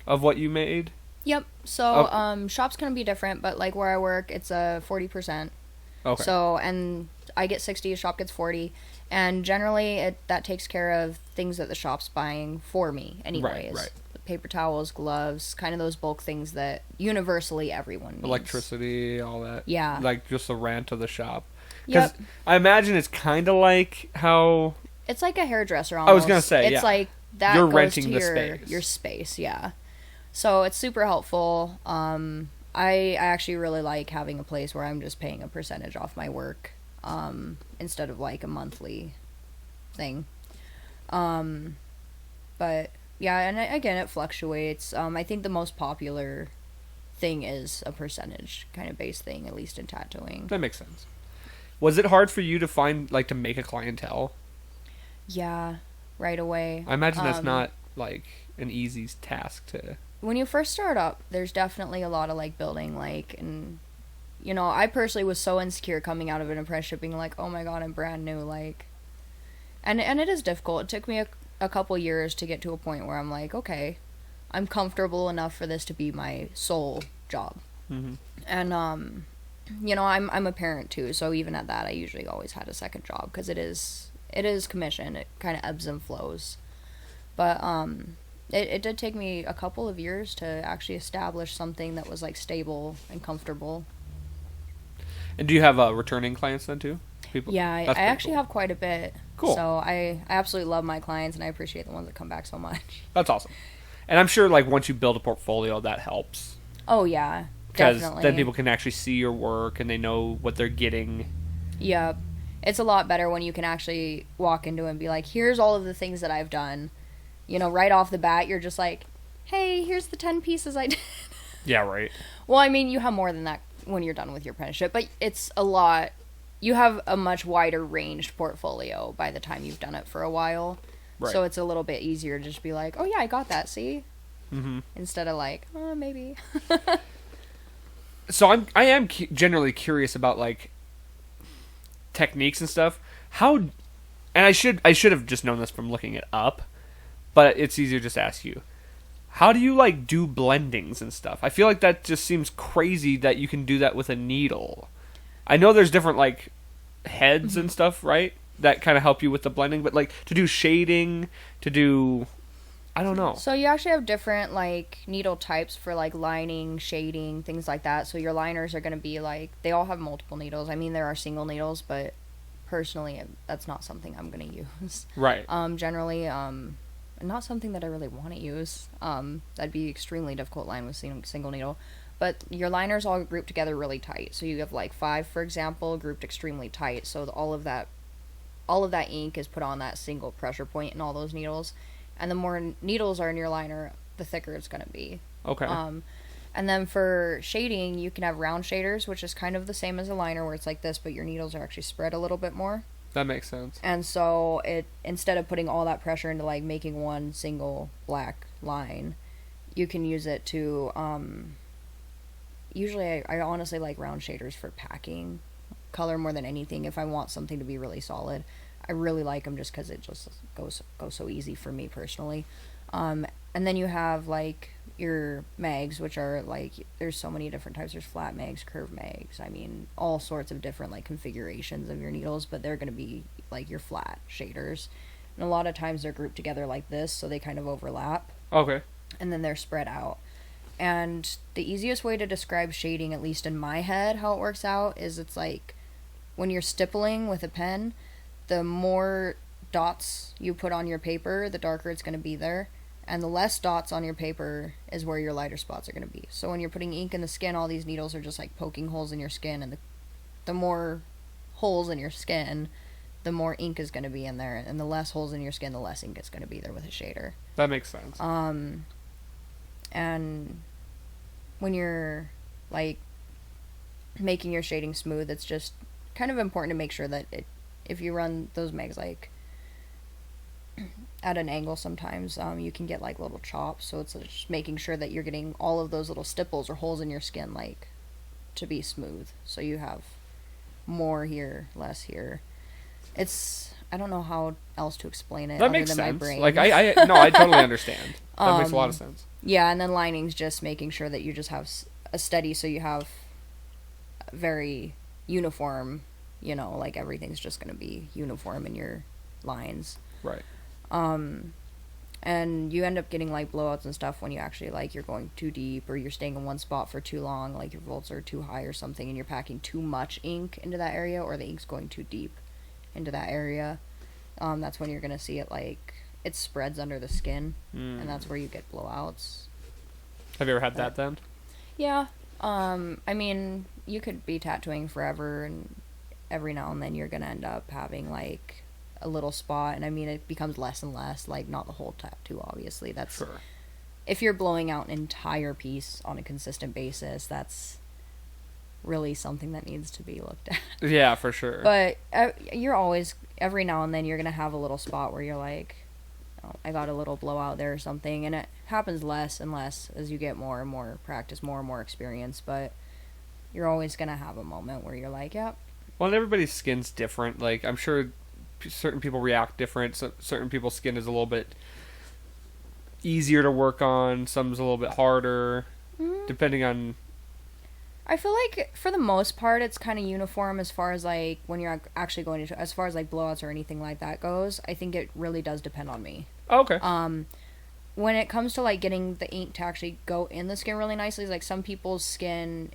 of what you made? Yep. So shops can be different, but like where I work, it's a 40%. Okay. So, and I get 60, a shop gets 40. And generally, that takes care of things that the shop's buying for me anyways. Right. Paper towels, gloves, kind of those bulk things that universally everyone needs. Electricity, all that. Yeah. Like just the rent of the shop. Because Yep. I imagine it's kind of like how... It's like a hairdresser almost. I was going to say, it's like that you're goes renting to the your, space. your space, yeah. So it's super helpful. I actually really like having a place where I'm just paying a percentage off my work instead of like a monthly thing. But yeah, and again, it fluctuates. I think the most popular thing is a percentage kind of based thing, at least in tattooing. That makes sense. Was it hard for you to find, like, to make a clientele? Yeah, right away. I imagine that's not, like, an easy task to... When you first start up, there's definitely a lot of, like, building, like, and, you know, I personally was so insecure coming out of an apprenticeship, being like, oh my god, I'm brand new, like, and it is difficult. It took me a couple years to get to a point where I'm like, okay, I'm comfortable enough for this to be my sole job. Mm-hmm. And, you know, I'm a parent too, so even at that, I usually always had a second job, because it is commission. It kind of ebbs and flows. But, it did take me a couple of years to actually establish something that was, like, stable and comfortable. And do you have returning clients then, too? People? Yeah, I actually have quite a bit. Cool. So I absolutely love my clients, and I appreciate the ones that come back so much. That's awesome. And I'm sure, like, once you build a portfolio, that helps. Oh, yeah, Because definitely. then people can actually see your work, and they know what they're getting. Yep. It's a lot better when you can actually walk into it and be like, here's all of the things that I've done. You know, right off the bat, you're just like, hey, here's the 10 pieces I did. Yeah, right. Well, I mean, you have more than that when you're done with your apprenticeship, but it's a lot. You have a much wider ranged portfolio by the time you've done it for a while. Right. So it's a little bit easier to just be like, oh, yeah, I got that, see? Mm-hmm. Instead of like, oh, maybe. So I am generally curious about, like, techniques and stuff. How, and I should have just known this from looking it up, but it's easier just to ask you. How do you, like, do blendings and stuff? I feel like that just seems crazy that you can do that with a needle. I know there's different, like, heads and stuff, right? That kind of help you with the blending, but, like, to do shading, to do, I don't know. So you actually have different, like, needle types for, like, lining, shading, things like that. So your liners are going to be, like, they all have multiple needles. I mean, there are single needles, but personally, that's not something I'm going to use. Right. Generally, not something that I really want to use. That'd be extremely difficult line with single needle. But your liners all group together really tight. So you have, like, 5, for example, grouped extremely tight. So all of that ink is put on that single pressure point in all those needles. And the more needles are in your liner, the thicker it's going to be. Okay. And then for shading, you can have round shaders, which is kind of the same as a liner where it's like this, but your needles are actually spread a little bit more. That makes sense. And so instead of putting all that pressure into, like, making one single black line, you can use it to, usually I honestly like round shaders for packing color more than anything. If I want something to be really solid, I really like them just because it just goes so easy for me personally. And then you have, like, your mags, which are, like, there's so many different types. There's flat mags, curved mags. I mean, all sorts of different, like, configurations of your needles, but they're going to be, like, your flat shaders. And a lot of times they're grouped together like this, so they kind of overlap. Okay. And then they're spread out. And the easiest way to describe shading, at least in my head, how it works out, is it's like when you're stippling with a pen, the more dots you put on your paper, the darker it's going to be there. And the less dots on your paper is where your lighter spots are going to be. So when you're putting ink in the skin, all these needles are just like poking holes in your skin. And the more holes in your skin, the more ink is going to be in there. And the less holes in your skin, the less ink is going to be there with a shader. That makes sense. And when you're, like, making your shading smooth, it's just kind of important to make sure that if you run those mags, like, at an angle sometimes, you can get, like, little chops, so it's just making sure that you're getting all of those little stipples or holes in your skin, like, to be smooth, so you have more here, less here. I don't know how else to explain it. That other makes than sense. My brain. Like, I totally understand. That makes a lot of sense. Yeah, and then lining's just making sure that you just have a steady, so you have very uniform, you know, like, everything's just going to be uniform in your lines. Right. And you end up getting, like, blowouts and stuff when you actually, like, you're going too deep or you're staying in one spot for too long, like your volts are too high or something, and you're packing too much ink into that area, or the ink's going too deep into that area. That's when you're going to see it, like, it spreads under the skin, and that's where you get blowouts. Have you ever had that then? Yeah. I mean, you could be tattooing forever, and every now and then you're going to end up having, like, a little spot, and I mean, it becomes less and less, like, not the whole tattoo, obviously. That's Sure. If you're blowing out an entire piece on a consistent basis, that's really something that needs to be looked at. Yeah, for sure. But you're always, every now and then, you're going to have a little spot where you're like, oh, I got a little blowout there or something, and it happens less and less as you get more and more practice, more and more experience, but you're always going to have a moment where you're like, yep. Well, and everybody's skin's different. Like, I'm sure certain people react different. So certain people's skin is a little bit easier to work on. Some's a little bit harder, depending on... I feel like, for the most part, it's kind of uniform as far as, like, when you're actually going to... As far as, like, blowouts or anything like that goes, I think it really does depend on me. Oh, okay. When it comes to, like, getting the ink to actually go in the skin really nicely, like, some people's skin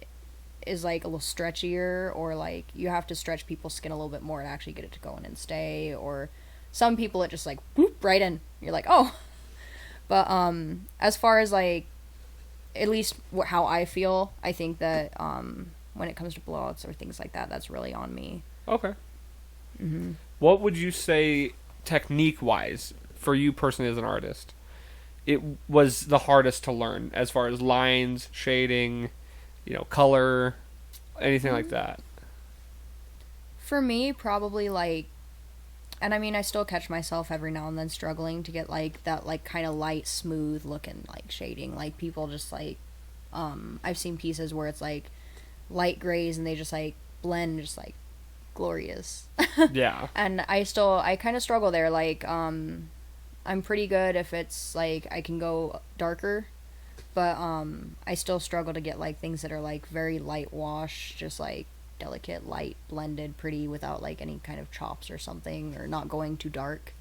is, like, a little stretchier, or, like, you have to stretch people's skin a little bit more to actually get it to go in and stay, or some people it just, like, whoop, right in. You're like, oh. But as far as, like, at least how I feel, I think that when it comes to blowouts or things like that, that's really on me. Okay. Mm-hmm. What would you say, technique-wise, for you personally as an artist, it was the hardest to learn as far as lines, shading, color, anything like that? For me, probably like, and I mean, I still catch myself every now and then struggling to get like that, like kind of light, smooth looking like shading. Like people just like, I've seen pieces where it's like light grays and they just like blend just like glorious. Yeah. And I kind of struggle there. Like, I'm pretty good if it's like I can go darker, but I still struggle to get like things that are like very light wash, just like delicate light blended pretty without like any kind of chops or something, or not going too dark.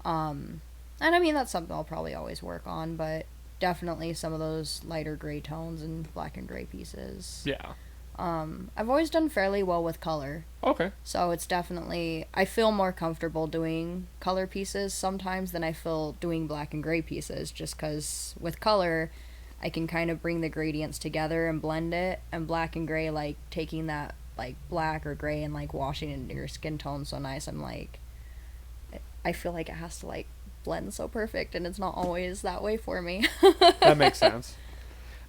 And I mean that's something I'll probably always work on, but definitely some of those lighter gray tones and black and gray pieces. Yeah. I've always done fairly well with color. Okay. So it's definitely, I feel more comfortable doing color pieces sometimes than I feel doing black and gray pieces, just because with color I can kind of bring the gradients together and blend it, and black and gray, like taking that like black or gray and like washing it into your skin tone so nice, I'm like, I feel like it has to like blend so perfect, and it's not always that way for me. That makes sense.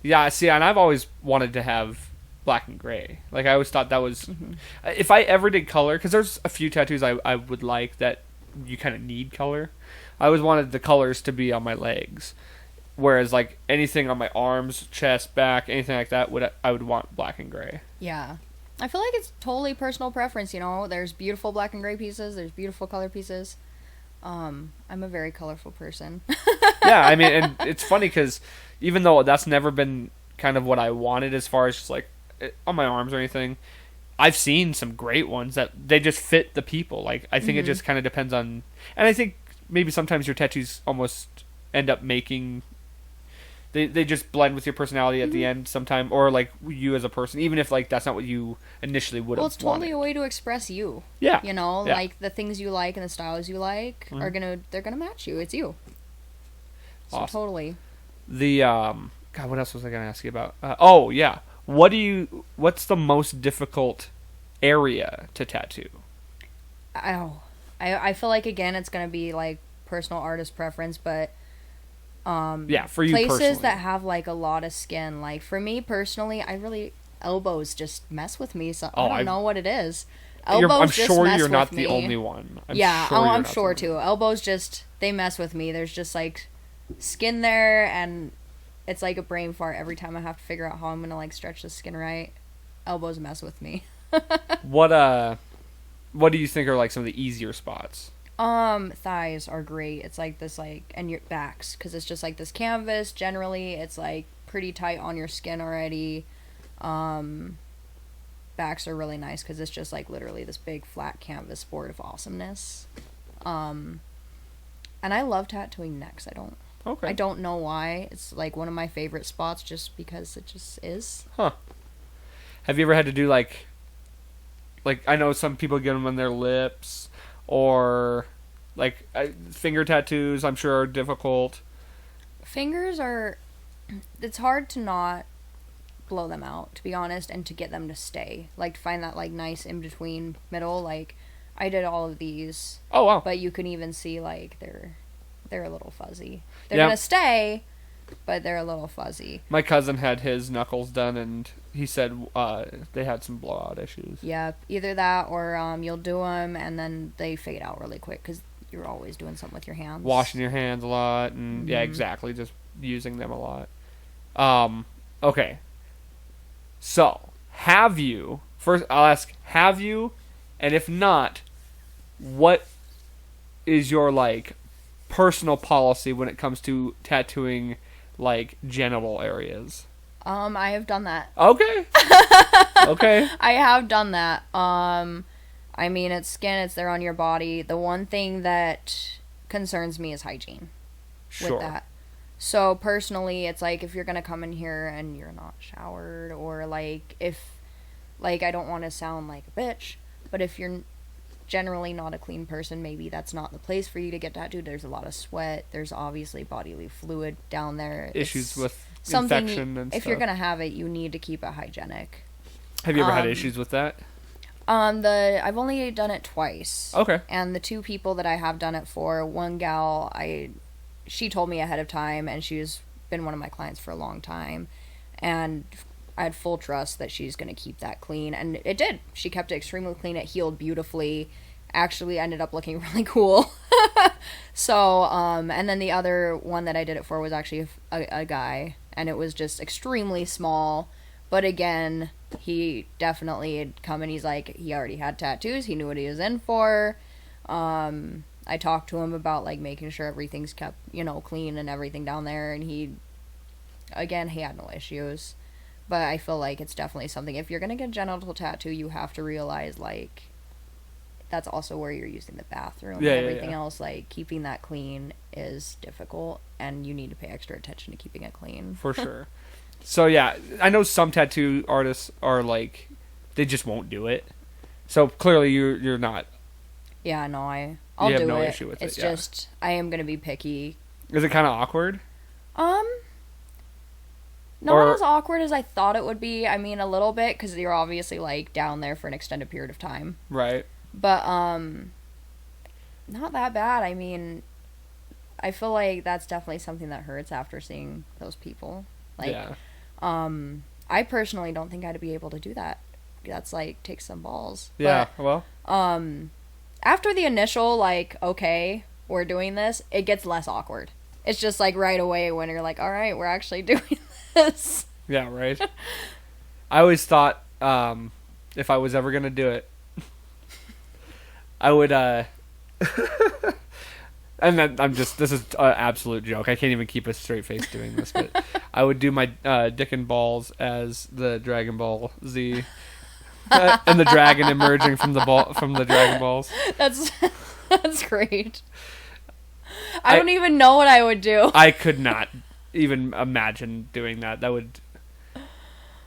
Yeah, see, and I've always wanted to have black and gray. Like, I always thought that was... Mm-hmm. If I ever did color, because there's a few tattoos I would like that you kind of need color. I always wanted the colors to be on my legs. Whereas, like, anything on my arms, chest, back, anything like that, I would want black and gray. Yeah. I feel like it's totally personal preference, There's beautiful black and gray pieces, there's beautiful color pieces. I'm a very colorful person. Yeah, I mean, and it's funny because even though that's never been kind of what I wanted as far as just, like, on my arms or anything, I've seen some great ones that they just fit the people. Like, I think it just kind of depends on... And I think maybe sometimes your tattoos almost end up making... They just blend with your personality at the end sometime, or like you as a person, even if like that's not what you initially would have. Well, it's totally a way to express you. Yeah. Yeah. Like the things you like and the styles you like they're gonna match you. It's you. So awesome. Totally. The God, what else was I gonna ask you about? Oh yeah, what's the most difficult area to tattoo? I feel like again it's gonna be like personal artist preference, but. Yeah, for you places personally. that have like a lot of skin, like for me personally, elbows just mess with me, so I don't know what it is. Elbows I'm just sure mess you're with not me. the only one. I'm sure too. Elbows just, they mess with me. There's just like skin there, and it's like a brain fart every time I have to figure out how I'm gonna like stretch the skin right. Elbows mess with me. What do you think are like some of the easier spots? Thighs are great. It's like this, like, and your backs, because it's just like this canvas. Generally, it's like pretty tight on your skin already. Backs are really nice because it's just like literally this big flat canvas board of awesomeness. And I love tattooing necks. I don't know why. It's like one of my favorite spots just because it just is. Huh. Have you ever had to do like I know some people get them on their lips, or like finger tattoos, I'm sure are difficult. Fingers are, it's hard to not blow them out, to be honest, and to get them to stay. Like to find that like nice in between middle. Like I did all of these. Oh wow. But you can even see like they're a little fuzzy. They're gonna stay, but they're a little fuzzy. My cousin had his knuckles done, and he said they had some blowout issues. Yeah, either that or you'll do them and then they fade out really quick because you're always doing something with your hands. Washing your hands a lot, and yeah, exactly, just using them a lot. Okay. So, first I'll ask, have you, and if not, what is your like personal policy when it comes to tattooing like genital areas? I have done that. Okay. Okay. I have done that. I mean, it's skin, it's there on your body. The one thing that concerns me is hygiene with that. So personally, it's like if you're going to come in here and you're not showered, or like if, like, I don't want to sound like a bitch, but if you're generally not a clean person, maybe that's not the place for you to get tattooed. There's a lot of sweat. There's obviously bodily fluid down there. Issues with infection and stuff. If you're going to have it, you need to keep it hygienic. Have you ever had issues with that? I've only done it twice. Okay. And the two people that I have done it for, one gal, she told me ahead of time, and she's been one of my clients for a long time, and I had full trust that she's going to keep that clean, and it did. She kept it extremely clean. It healed beautifully. Actually ended up looking really cool. So, and then the other one that I did it for was actually a guy, and it was just extremely small. But again, he definitely had come and he's like, he already had tattoos. He knew what he was in for. I talked to him about like making sure everything's kept, clean and everything down there. And he had no issues. But I feel like it's definitely something, if you're going to get a genital tattoo, you have to realize like, that's also where you're using the bathroom and everything else. Like, keeping that clean is difficult, and you need to pay extra attention to keeping it clean. For sure. So, yeah, I know some tattoo artists are, like, they just won't do it. So, clearly, you're not. Yeah, no, I'll do it. You have no issue with it, It's just, I am going to be picky. Is it kind of awkward? Not as awkward as I thought it would be. I mean, a little bit, because you're obviously, like, down there for an extended period of time. Right. But, not that bad. I mean, I feel like that's definitely something that hurts after seeing those people. Like, I personally don't think I'd be able to do that. That's, like, takes some balls. Yeah, but, after the initial, like, okay, we're doing this, it gets less awkward. It's just, like, right away when you're like, all right, we're actually doing this. Yeah, right. I always thought, if I was ever going to do it, I would, and then this is an absolute joke. I can't even keep a straight face doing this, but I would do my dick and balls as the Dragon Ball Z, and the dragon emerging from the Dragon Balls. That's great. I don't even know what I would do. I could not even imagine doing that. That would...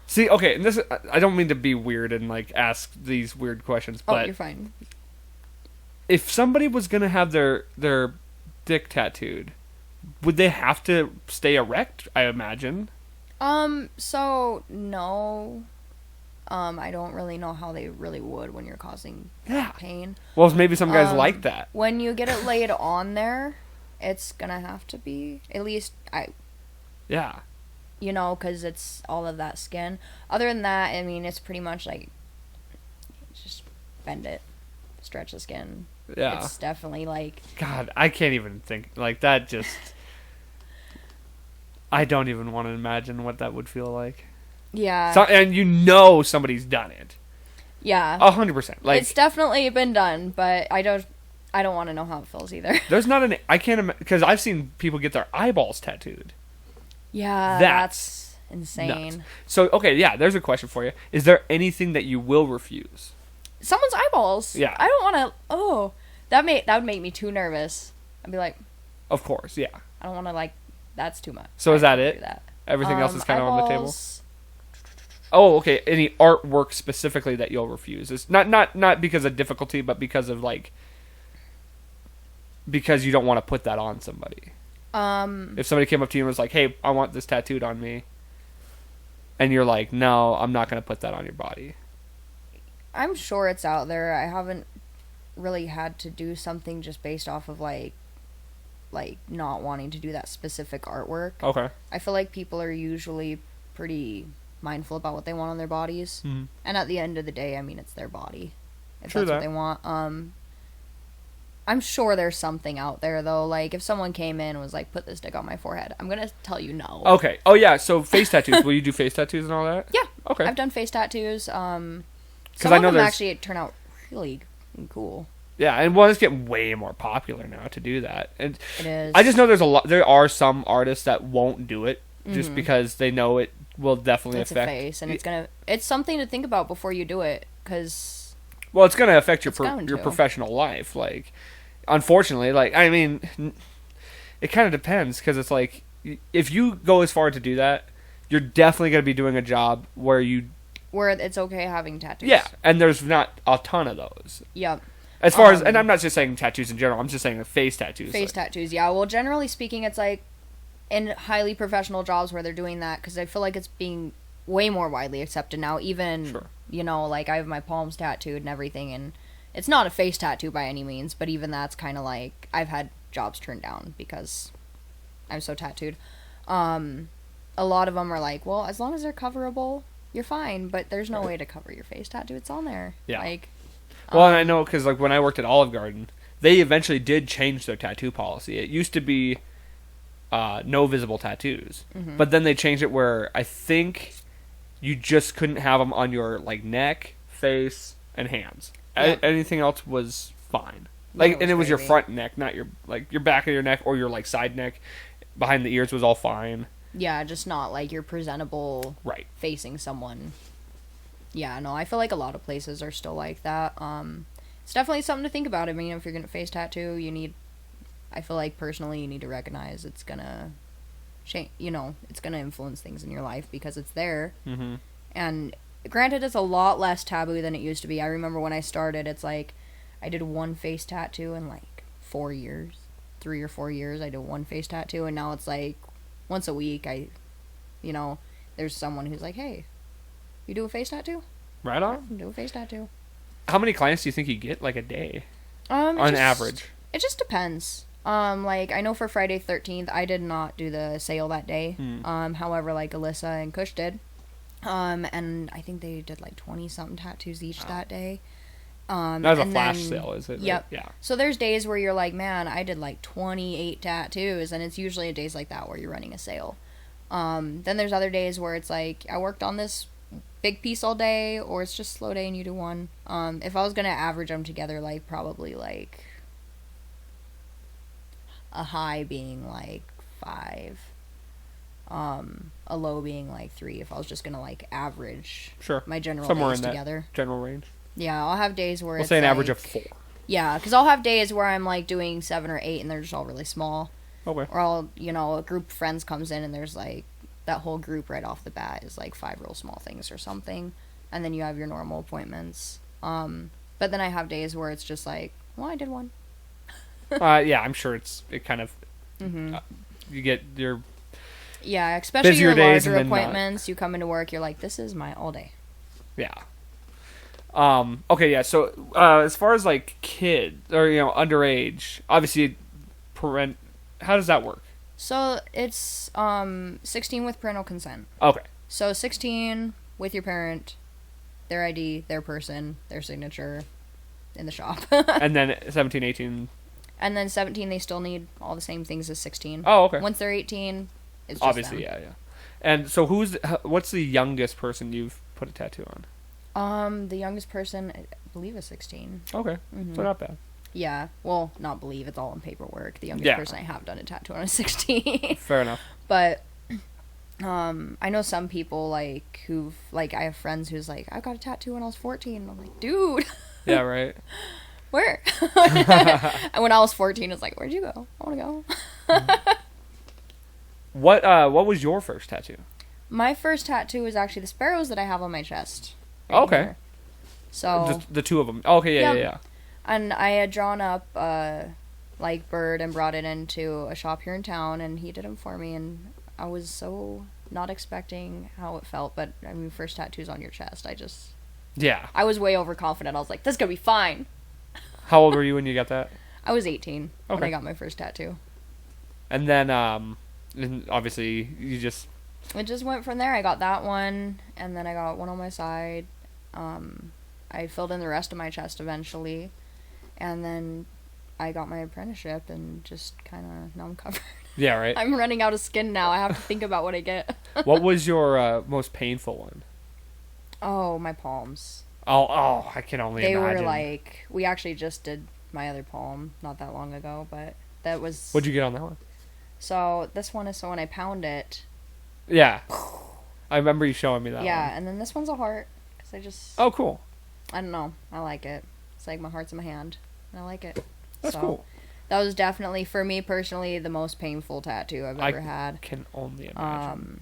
See, okay, and this, I don't mean to be weird and, like, ask these weird questions, but... Oh, you're fine. If somebody was going to have their dick tattooed, would they have to stay erect, I imagine? So, no. I don't really know how they really would when you're causing pain. Well, maybe some guys like that. When you get it laid on there, it's going to have to be, at least, Yeah. Because it's all of that skin. Other than that, I mean, it's pretty much like, just bend it, stretch the skin. Yeah. It's definitely like... God, I can't even think. Like, that just... I don't even want to imagine what that would feel like. Yeah. And somebody's done it. Yeah. 100%. Like, it's definitely been done, but I don't want to know how it feels either. There's not an... I can't imagine... Because I've seen people get their eyeballs tattooed. Yeah, that's insane. Nuts. So, okay, yeah, there's a question for you. Is there anything that you will refuse? Someone's eyeballs. Yeah. I don't want to... Oh, that would make me too nervous. I'd be like... Of course, yeah. I don't want to, like... That's too much. So is that it? That. Everything else is kind of on the table? Eyeballs... Oh, okay. Any artwork specifically that you'll refuse? It's not because of difficulty, but because of, like... Because you don't want to put that on somebody. If somebody came up to you and was like, hey, I want this tattooed on me. And you're like, no, I'm not going to put that on your body. I'm sure it's out there. I haven't really had to do something just based off of like not wanting to do that specific artwork. Okay. I feel like people are usually pretty mindful about what they want on their bodies. Mm-hmm. And at the end of the day, I mean, it's their body. If True that's that. what they want. I'm sure there's something out there though. Like if someone came in and was like, put this dick on my forehead, I'm going to tell you no. Okay. Oh yeah, so face tattoos. Will you do face tattoos and all that? Yeah. Okay. I've done face tattoos. Some I know of them actually turn out really cool. Yeah, and it's getting way more popular now to do that. And it is. I just know there are some artists that won't do it just because they know it will definitely affect. It's a face, and it's something to think about before you do it, because. Well, it's gonna affect your professional life. Like, unfortunately, like I mean, it kind of depends because it's like if you go as far to do that, you're definitely gonna be doing a job where it's okay having tattoos. Yeah, and there's not a ton of those. Yep. As far as, and I'm not just saying tattoos in general, I'm just saying face tattoos. Face tattoos, yeah. Well, generally speaking, it's like in highly professional jobs where they're doing that, because I feel like it's being way more widely accepted now. Even you know, like, I have my palms tattooed and everything, and it's not a face tattoo by any means, but even that's kind of like, I've had jobs turned down because I'm so tattooed. A lot of them are like, well, as long as they're coverable, you're fine, but there's no way to cover your face tattoo. It's on there. Yeah. Like, well, and I know because like when I worked at Olive Garden, they eventually did change their tattoo policy. It used to be no visible tattoos, but then they changed it where I think you just couldn't have them on your like neck, face, and hands. Yep. Anything else was fine. Like, and it was your gravy. front neck, not your like your back of your neck or your like side neck. Behind the ears was all fine. yeah, just not like you're presentable Right. facing someone. Yeah, no, I feel like a lot of places are still like that. It's definitely something to think about. I mean, if you're gonna face tattoo, I feel like personally you need to recognize it's gonna change. You know, it's gonna influence things in your life because it's there. Mm-hmm. And granted, it's a lot less taboo than it used to be. I remember when I started, it's like I did one face tattoo in like 4 years, 3 or 4 years. I did one face tattoo, and now it's like once a week. There's someone who's like, "Hey, you do a face tattoo? Right on. Do a face tattoo." How many clients do you think you get like a day On average? It just depends. Like I know for Friday 13th, I did not do the sale that day. However, like Alyssa and Kush did. And I think they did like 20 something tattoos each that day. That's a flash sale, is it? Yep. Right? Yeah. So there's days where you're like, man, I did like 28 tattoos, and it's usually days like that where you're running a sale. Then there's other days where it's like, I worked on this big piece all day, or it's just slow day and you do one. If I was gonna average them together, like probably like a high being like 5, a low being like 3. If I was just gonna like average Sure. my general Somewhere days in that together. general range. Yeah, I'll have days where We'll it's say an like, average of 4. Yeah, because I'll have days where I'm like doing 7 or 8 and they're just all really small. Okay. Or a group of friends comes in and there's like that whole group right off the bat is like 5 real small things or something. And then you have your normal appointments. But then I have days where it's just like, well, I did one. Yeah, I'm sure it kind of you get your Yeah, especially busier your days larger and then appointments. You come into work, you're like, this is my all day. yeah. Okay, yeah. So as far as like kids or underage, obviously, how does that work? So it's 16 with parental consent. Okay. So 16 with your parent, their ID, their person, their signature in the shop. And then 17, 18. And then 17, they still need all the same things as 16. Oh, okay. Once they're 18, it's just Obviously, them. yeah. And so what's the youngest person you've put a tattoo on? The youngest person, I believe, is 16. Okay. So not bad. Yeah. Well, not believe. It's all in paperwork. The youngest person I have done a tattoo on is 16. Fair enough. But I know some people like who've like I have friends who's like, I got a tattoo when I was 14. I'm like, dude. Yeah, right. Where? And when I was 14, it's like, where'd you go? I want to go. What was your first tattoo? My first tattoo is actually the sparrows that I have on my chest. Okay. Here. So Just the 2 of them. Okay, yeah. And I had drawn up like bird and brought it into a shop here in town, and he did them for me, and I was so not expecting how it felt. But I mean, first tattoo's on your chest. Yeah. I was way overconfident. I was like, this is gonna be fine. How old were you when you got that? I was 18 when Okay. I got my first tattoo. And then and obviously you just It just went from there. I got that one, and then I got one on my side. I filled in the rest of my chest eventually, and then I got my apprenticeship, and just kind of, now I'm covered. yeah, right. I'm running out of skin now. I have to think about what I get. What was your most painful one? Oh, my palms. Oh, I can only They imagine. were like, we actually just did my other palm not that long ago, but that was... What'd you get on that one? So, this one is so when I pound it... Yeah. I remember you showing me that Yeah, one. and then this one's a heart, because I just... Oh, cool. I don't know. I like it. It's like my heart's in my hand, and I like it. That's cool. That was definitely, for me personally, the most painful tattoo I've ever had. Can only imagine.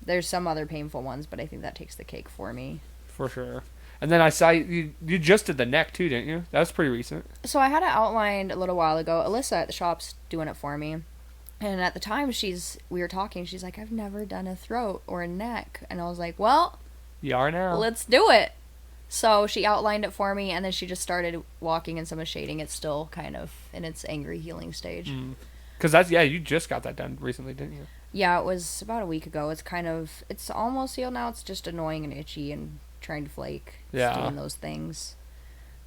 There's some other painful ones, but I think that takes the cake for me. For sure. And then I saw you just did the neck too, didn't you? That was pretty recent. So I had it outlined a little while ago. Alyssa at the shop's doing it for me. And at the time we were talking, she's like, I've never done a throat or a neck. And I was like, well, You are now. let's do it. So she outlined it for me, and then she just started walking in some of shading. It's still kind of in its angry healing stage. Because you just got that done recently, didn't you? Yeah, it was about a week ago. It's almost healed now. It's just annoying and itchy and trying to flake. Yeah. Doing those things.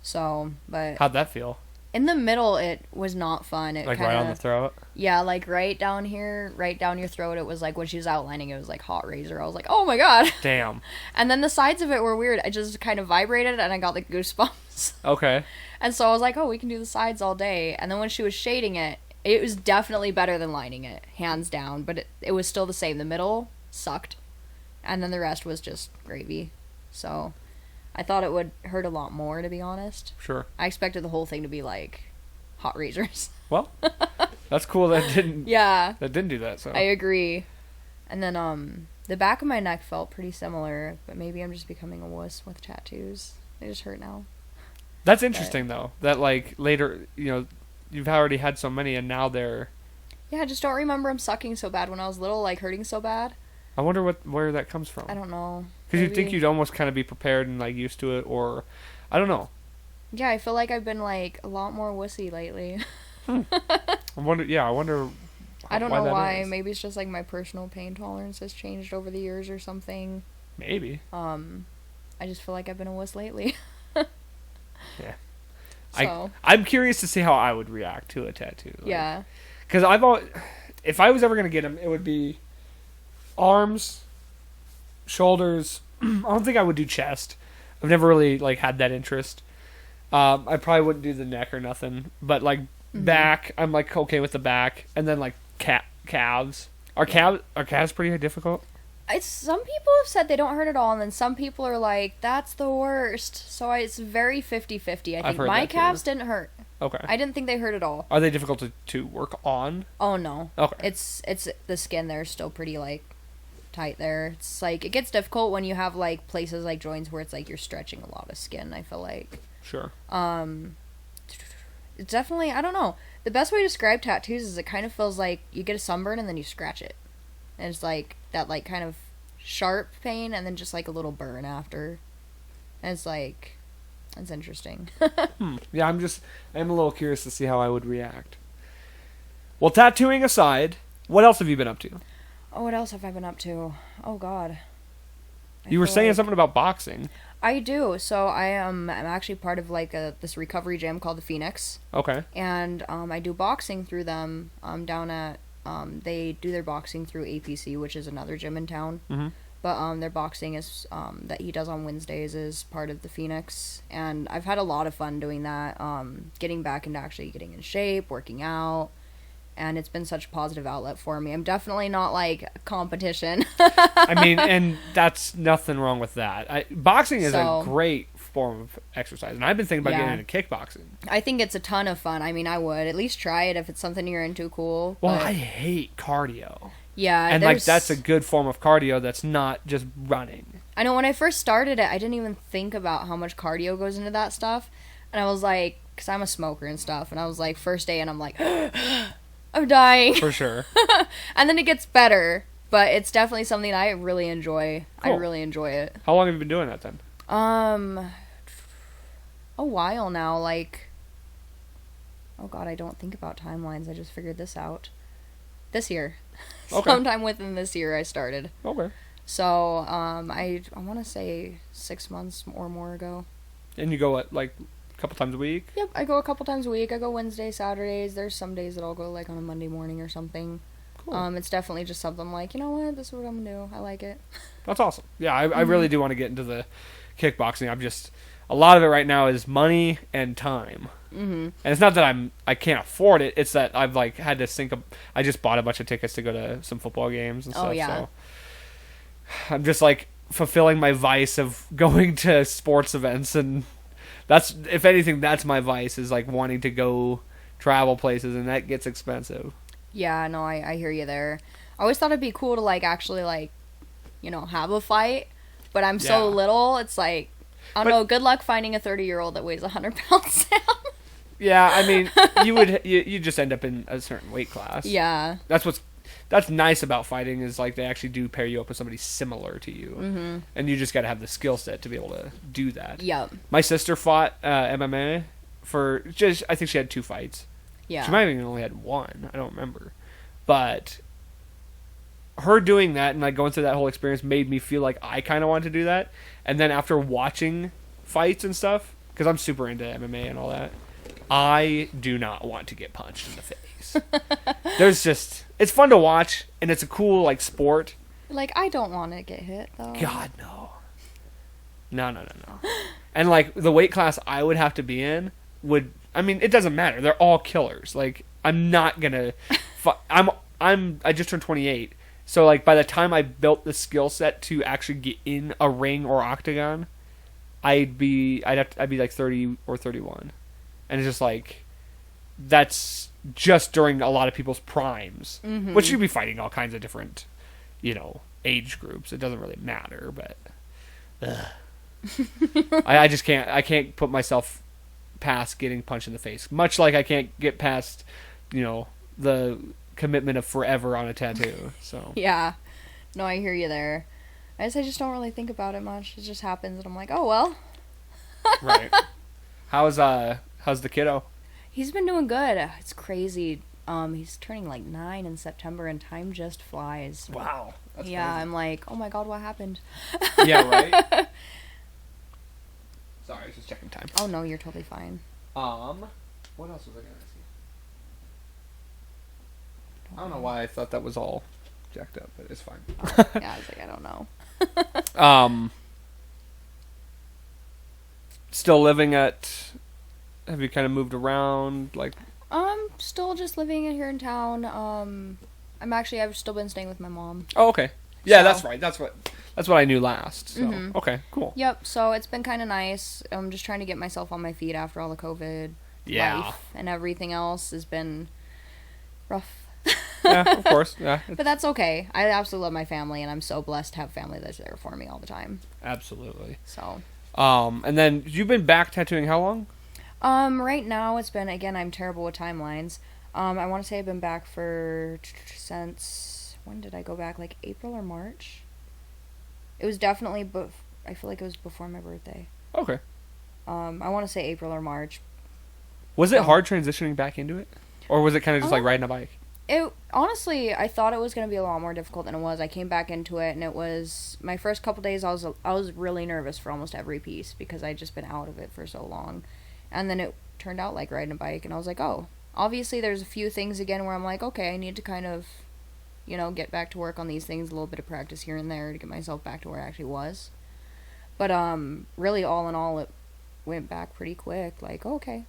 So, but How'd that feel? in the middle, it was not fun. It Like kinda, right on the throat? Yeah, like right down here, right down your throat. It was like when she was outlining, it was like hot razor. I was like, oh my god. Damn. And then the sides of it were weird. I just kind of vibrated and I got the goosebumps. Okay. And so I was like, oh, we can do the sides all day. And then when she was shading it, it was definitely better than lining it, hands down. But it was still the same. The middle sucked. And then the rest was just gravy. So I thought it would hurt a lot more, to be honest. Sure. I expected the whole thing to be like hot razors. Well, that's cool that didn't Yeah, that didn't do that. So I agree. And then the back of my neck felt pretty similar, but maybe I'm just becoming a wuss with tattoos. They just hurt now. that's interesting though. That like later, you've already had so many and now they're. Yeah, I just don't remember them sucking so bad when I was little, like hurting so bad. I wonder where that comes from. I don't know. Because you'd think Maybe- you'd almost kind of be prepared and like used to it, or I don't know. Yeah, I feel like I've been like a lot more wussy lately. I wonder. Yeah, I wonder. I don't know that why. is. Maybe it's just like my personal pain tolerance has changed over the years or something. Maybe. I just feel like I've been a wuss lately. Yeah. So I'm curious to see how I would react to a tattoo. Like, yeah, Because if I was ever gonna get them, it would be arms, shoulders. I don't think I would do chest. I've never really like had that interest. I probably wouldn't do the neck or nothing. But like back, I'm like okay with the back, and then like calves. Are calves pretty difficult? some people have said they don't hurt at all, and then some people are like, that's the worst. So it's very 50-50. I I've think heard my that too. calves didn't hurt. Okay. I didn't think they hurt at all. Are they difficult to work on? Oh no. Okay. It's the skin there's still pretty like tight there. It's like it gets difficult when you have like places like joints where it's like you're stretching a lot of skin, I feel like. Sure. It's definitely, I don't know. The best way to describe tattoos is it kind of feels like you get a sunburn and then you scratch it. And it's like that like kind of sharp pain and then just like a little burn after. And it's like, it's interesting. Yeah, I'm a little curious to see how I would react. Well, tattooing aside, what else have you been up to? Oh, what else have I been up to? Oh God. You were saying something about boxing. I do. So I'm actually part of like this recovery gym called the Phoenix. Okay. And I do boxing through them down at they do their boxing through APC, which is another gym in town. Mm-hmm. But their boxing is that he does on Wednesdays is part of the Phoenix, and I've had a lot of fun doing that. Getting back into actually getting in shape, working out, and it's been such a positive outlet for me. I'm definitely not like competition. I mean, and that's nothing wrong with that. Boxing is So- a great form of exercise, and I've been thinking about Yeah. getting into kickboxing. I think it's a ton of fun. I mean, I would at least try it if it's something you're into. Cool. Well, but I hate cardio. yeah, And like there's- that's a good form of cardio that's not just running. I know when I first started it, I didn't even think about how much cardio goes into that stuff. And I was like, because I'm a smoker and stuff, and I was like, first day, and I'm like, I'm dying. For sure. And then it gets better, but it's definitely something I really enjoy. Cool. I really enjoy it. How long have you been doing that then? A while now, like, oh God, I don't think about timelines. I just figured this out. This year. Okay. Sometime within this year I started. Okay. So, I want to say 6 months or more ago. And you go what, like a couple times a week? Yep, I go a couple times a week. I go Wednesday, Saturdays. There's some days that I'll go like on a Monday morning or something. Cool. It's definitely just something like, you know what, this is what I'm gonna do. I like it. That's awesome. Yeah, I really do want to get into the kickboxing. A lot of it right now is money and time. Mm-hmm. And it's not that I can't afford it. It's that I've like had to think of. I just bought a bunch of tickets to go to some football games and Oh, stuff. yeah. So I'm just like fulfilling my vice of going to sports events, and that's, if anything, that's my vice, is like wanting to go travel places, and that gets expensive. Yeah, no, I hear you there. I always thought it'd be cool to like actually like, you know, have a fight, but I'm so Yeah. little. It's like, I don't know. Good luck finding a 30-year-old that weighs 100 pounds down. Yeah, I mean, you just end up in a certain weight class. Yeah. That's what's that's nice about fighting is like they actually do pair you up with somebody similar to you, and you just got to have the skill set to be able to do that. Yep. My sister fought MMA for just I think she had 2 fights. Yeah. She might have even only had 1. I don't remember, but her doing that and like going through that whole experience made me feel like I kind of wanted to do that. And then after watching fights and stuff, because I'm super into MMA and all that, I do not want to get punched in the face. It's fun to watch and it's a cool like sport. Like, I don't want to get hit though. God, no. No. And like the weight class I would have to be in it doesn't matter. They're all killers. Like, I'm not gonna. I just turned 28, so like by the time I built the skill set to actually get in a ring or octagon, I'd be like 30 or 31, and it's just like that's just during a lot of people's primes, which you'd be fighting all kinds of different, age groups. It doesn't really matter, but I just can't. I can't put myself past getting punched in the face. Much like I can't get past, the commitment of forever on a tattoo. So yeah, no, I hear you there. I just don't really think about it much. It just happens, and I'm like, oh well. Right. How's the kiddo? He's been doing good. It's crazy. He's turning like 9 in September, and time just flies. Wow. That's yeah, crazy. I'm like, oh my god, what happened? Yeah, right. Sorry, I was just checking time. Oh no, you're totally fine. What else was I gonna ask you? I don't know why I thought that was all jacked up, but it's fine. Yeah, I was like, I don't know. Still living at... Have you kind of moved around? Like, Still just living here in town. I've still been staying with my mom. oh, okay. Yeah, So- that's right. That's what I knew last. So, okay, cool. Yep, so it's been kind of nice. I'm just trying to get myself on my feet after all the COVID life and everything else has been rough. Yeah, of course. Yeah, But that's okay. I absolutely love my family, and I'm so blessed to have family that's there for me all the time. absolutely. So, And then you've been back tattooing how long? right now it's been, again, I'm terrible with timelines. I want to say I've been back since, when did I go back? Like April or March? It was definitely, I feel like it was before my birthday. Okay. I want to say April or March. Was it hard transitioning back into it? Or was it kind of just like riding a bike? Honestly, I thought it was going to be a lot more difficult than it was. I came back into it, and it was my first couple days. I was really nervous for almost every piece because I'd just been out of it for so long, and then it turned out like riding a bike, and I was like, oh, obviously there's a few things again where I'm like, okay, I need to kind of, get back to work on these things, a little bit of practice here and there to get myself back to where I actually was. But really, all in all, it went back pretty quick. Like, okay,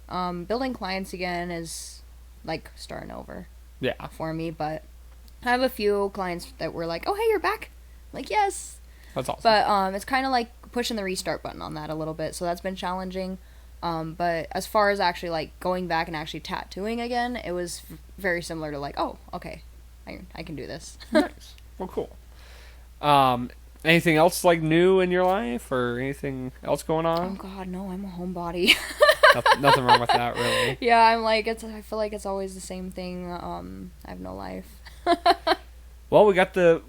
building clients again is like starting over. Yeah. For me, but I have a few clients that were like, oh, hey, you're back. I'm like, yes. That's awesome. But it's kind of like pushing the restart button on that a little bit, so that's been challenging. But as far as actually like going back and actually tattooing again, it was very similar to like, oh, okay, I can do this. Nice. Well, cool. Anything else like new in your life or anything else going Oh on? god, no, I'm a homebody. Nothing wrong with that, really. Yeah, I'm like, I feel like it's always the same thing. I have no life. Well, we got the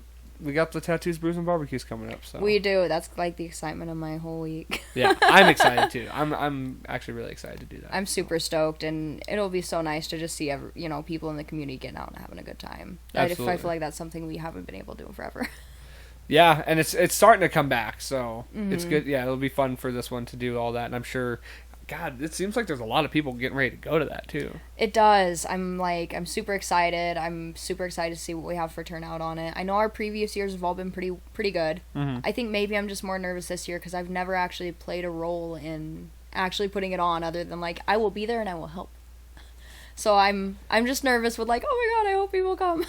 tattoos, brews, and barbecues coming up. So We do. That's like the excitement of my whole week. yeah, I'm excited too. I'm actually really excited to do that. I'm super stoked, and it'll be so nice to just see people in the community getting out and having a good time. Absolutely. I feel like that's something we haven't been able to do in forever. Yeah, and it's starting to come back, so it's good. Yeah, it'll be fun for this one to do all that, and I'm sure. God, it seems like there's a lot of people getting ready to go to that too. It does. I'm super excited. I'm super excited to see what we have for turnout on it. I know our previous years have all been pretty good. Mm-hmm. I think maybe I'm just more nervous this year because I've never actually played a role in actually putting it on, other than like I will be there and I will help. So I'm just nervous with like, oh my god, I hope people come.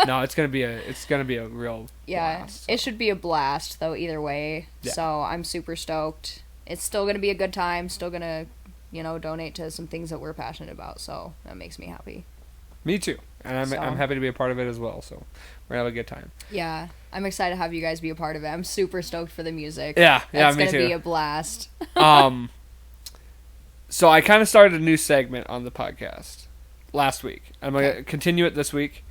No, it's gonna be a real blast, so. It should be a blast though either way. Yeah. So I'm super stoked. It's still going to be a good time, still going to, donate to some things that we're passionate about, so that makes me happy. Me too. And I'm happy to be a part of it as well, so we're going to have a good time. Yeah, I'm excited to have you guys be a part of it. I'm super stoked for the music. Yeah, me too. It's going to be a blast. So I kind of started a new segment on the podcast last week. I'm going to continue it this week.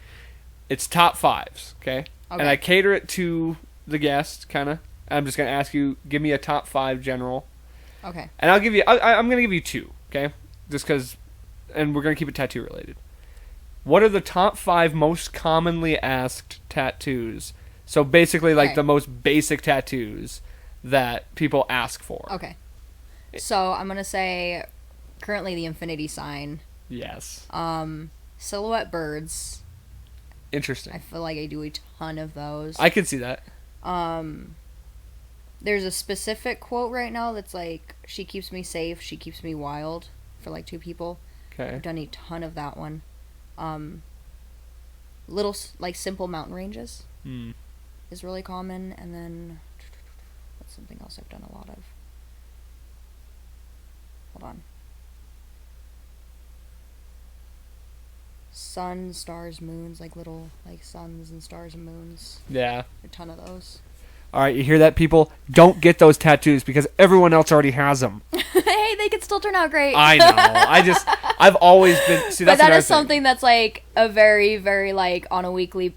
It's top fives, okay? Okay. And I cater it to the guest, kind of. I'm just gonna ask you, give me a top 5 general, Okay. and I'll give you. I'm gonna give you 2, okay? Just because, and we're gonna keep it tattoo related. What are the top 5 most commonly asked tattoos? So basically, like Okay. the most basic tattoos that people ask for. Okay. So I'm gonna say, currently the infinity sign. Yes. Silhouette birds. Interesting. I feel like I do a ton of those. I can see that. There's a specific quote right now that's like, "She keeps me safe, she keeps me wild," for like 2 people. Okay. I've done a ton of that one. Little like simple mountain ranges is really common, and then what's something else I've done a lot of? Hold on. Sun, stars, moons, like little like suns and stars and moons. Yeah. A ton of those. All right, you hear that, people? Don't get those tattoos because everyone else already has them. Hey, they could still turn out great. I know. I've always been. See, that's but that another is something that's like a very, very like on a weekly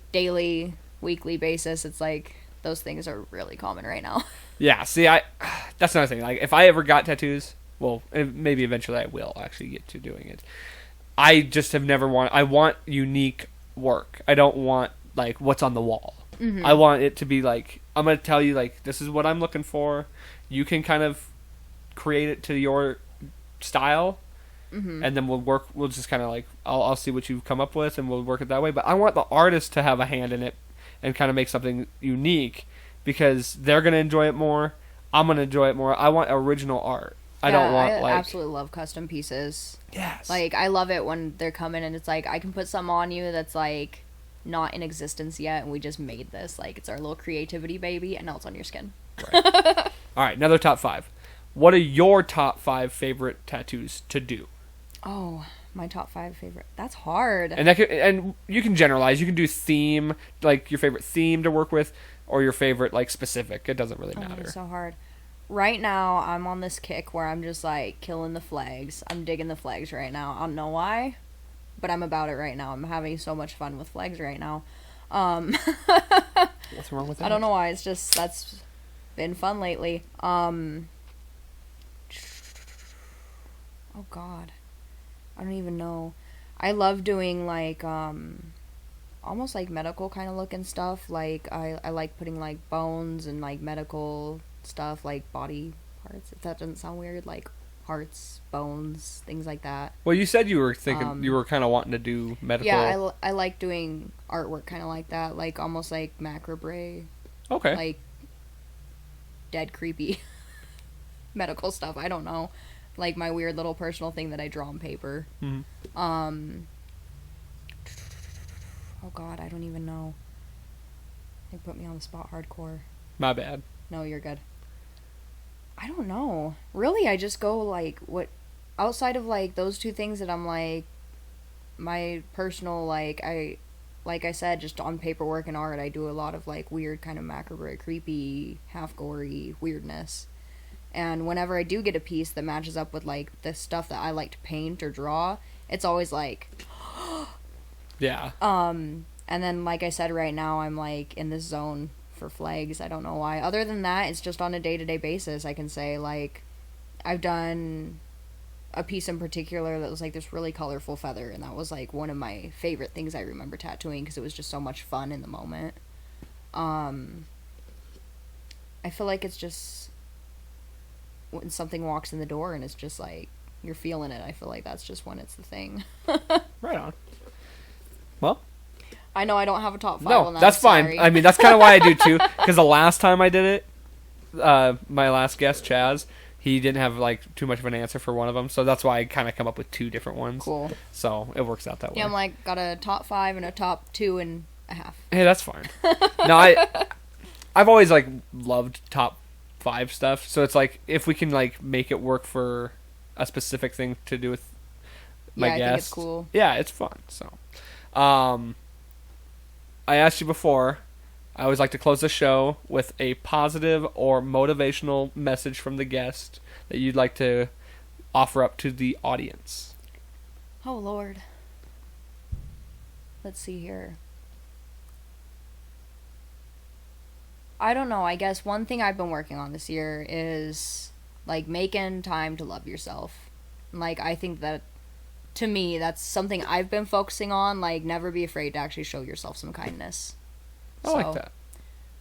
basis. It's like those things are really common right now. Yeah. See, that's another thing. Like, if I ever got tattoos, well, maybe eventually I will actually get to doing it. I just have never wanted. I want unique work. I don't want like what's on the wall. Mm-hmm. I want it to be like, I'm gonna tell you like, this is what I'm looking for. You can kind of create it to your style, and then we'll just kind of like, I'll see what you come up with, and we'll work it that way. But I want the artist to have a hand in it and kind of make something unique, because they're gonna enjoy it more. I'm gonna enjoy it more. I want original art. I don't want I like, absolutely love custom pieces. Yes. Like, I love it when they're coming and it's like, I can put something on you that's like not in existence yet, and we just made this. Like, it's our little creativity baby, and now it's on your skin. Right. All right, another top 5. What are your top 5 favorite tattoos to do? Oh, my top 5 favorite. That's hard. And you can generalize. You can do theme, like your favorite theme to work with, or your favorite like specific. It doesn't really matter. It's so hard. Right now, I'm on this kick where I'm just like killing the flags. I'm digging the flags right now. I don't know why, but I'm about it right now. I'm having so much fun with flags right now. What's wrong with that? I don't know why. It's just, that's been fun lately. Oh God, I don't even know. I love doing like almost like medical kind of looking stuff. Like I like putting like bones and like medical stuff, like body parts, if that doesn't sound weird, like hearts, bones, things like that. Well, you said you were thinking you were kind of wanting to do medical. Yeah, I like doing artwork kind of like that, like almost like macabre. Okay. Like dead creepy medical stuff. I don't know, like my weird little personal thing that I draw on paper. Mm-hmm. Oh God, I don't even know. They put me on the spot hardcore. My bad. No, you're good. I don't know. Really, I just go like what outside of like those 2 things that I'm like my personal like I said, just on paperwork and art, I do a lot of like weird kind of macabre, creepy, half gory weirdness. And whenever I do get a piece that matches up with like the stuff that I like to paint or draw, it's always like yeah. And then like I said, right now I'm like in this zone for flags. I don't know why. Other than that, it's just on a day-to-day basis. I can say like I've done a piece in particular that was like this really colorful feather, and that was like one of my favorite things I remember tattooing because it was just so much fun in the moment. I feel like it's just when something walks in the door and it's just like you're feeling it. I feel like that's just when it's the thing. Right on. Well, I know I don't have a top 5 no, on that. that's fine. Sorry. I mean, that's kind of why I do too. Because the last time I did it, my last guest, Chaz, he didn't have like too much of an answer for one of them, so that's why I kind of come up with 2 different ones. Cool. So it works out that way. Yeah, I'm like got a top 5 and a top 2.5. Hey, that's fine. No, I've always like loved top 5 stuff, so it's like if we can like make it work for a specific thing to do with my guest. I think it's cool. Yeah, it's fun. So, I asked you before, I always like to close the show with a positive or motivational message from the guest that you'd like to offer up to the audience. Oh, Lord. Let's see here. I don't know. I guess one thing I've been working on this year is like making time to love yourself. Like I think that to me that's something I've been focusing on. Like never be afraid to actually show yourself some kindness. I like that.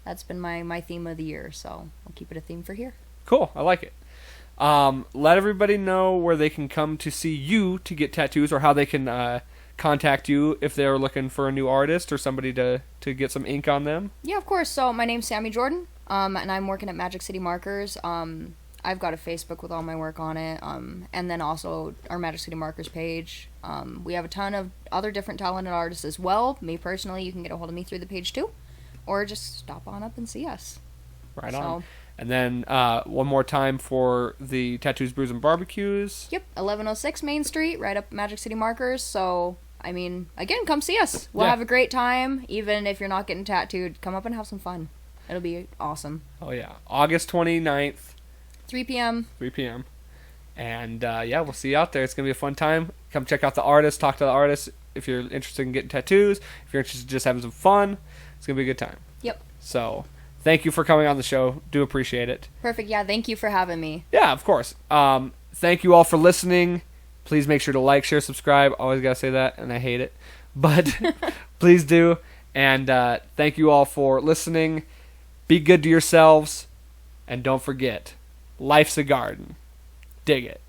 That's been my theme of the year. So I'll keep it a theme for here. Cool. I like it. Let everybody know where they can come to see you to get tattoos, or how they can contact you if they're looking for a new artist or somebody to get some ink on them. Yeah, of course. So my name's Sammy Jordynn, and I'm working at Magic City Markers. I've got a Facebook with all my work on it, and then also our Magic City Markers page. We have a ton of other different talented artists as well. Me personally, you can get a hold of me through the page too, or just stop on up and see us. Right on. And then one more time for the Tattoos, Brews, and Barbecues. Yep, 1106 Main Street, right up Magic City Markers. So, I mean, again, come see us. We'll have a great time. Even if you're not getting tattooed, come up and have some fun. It'll be awesome. Oh, yeah. August 29th. 3 p.m. 3 p.m. And, we'll see you out there. It's going to be a fun time. Come check out the artists, talk to the artists if you're interested in getting tattoos. If you're interested in just having some fun, it's going to be a good time. Yep. So, thank you for coming on the show. Do appreciate it. Perfect. Yeah, thank you for having me. Yeah, of course. Thank you all for listening. Please make sure to like, share, subscribe. Always got to say that, and I hate it. But please do. And thank you all for listening. Be good to yourselves. And don't forget, life's a garden. Dig it.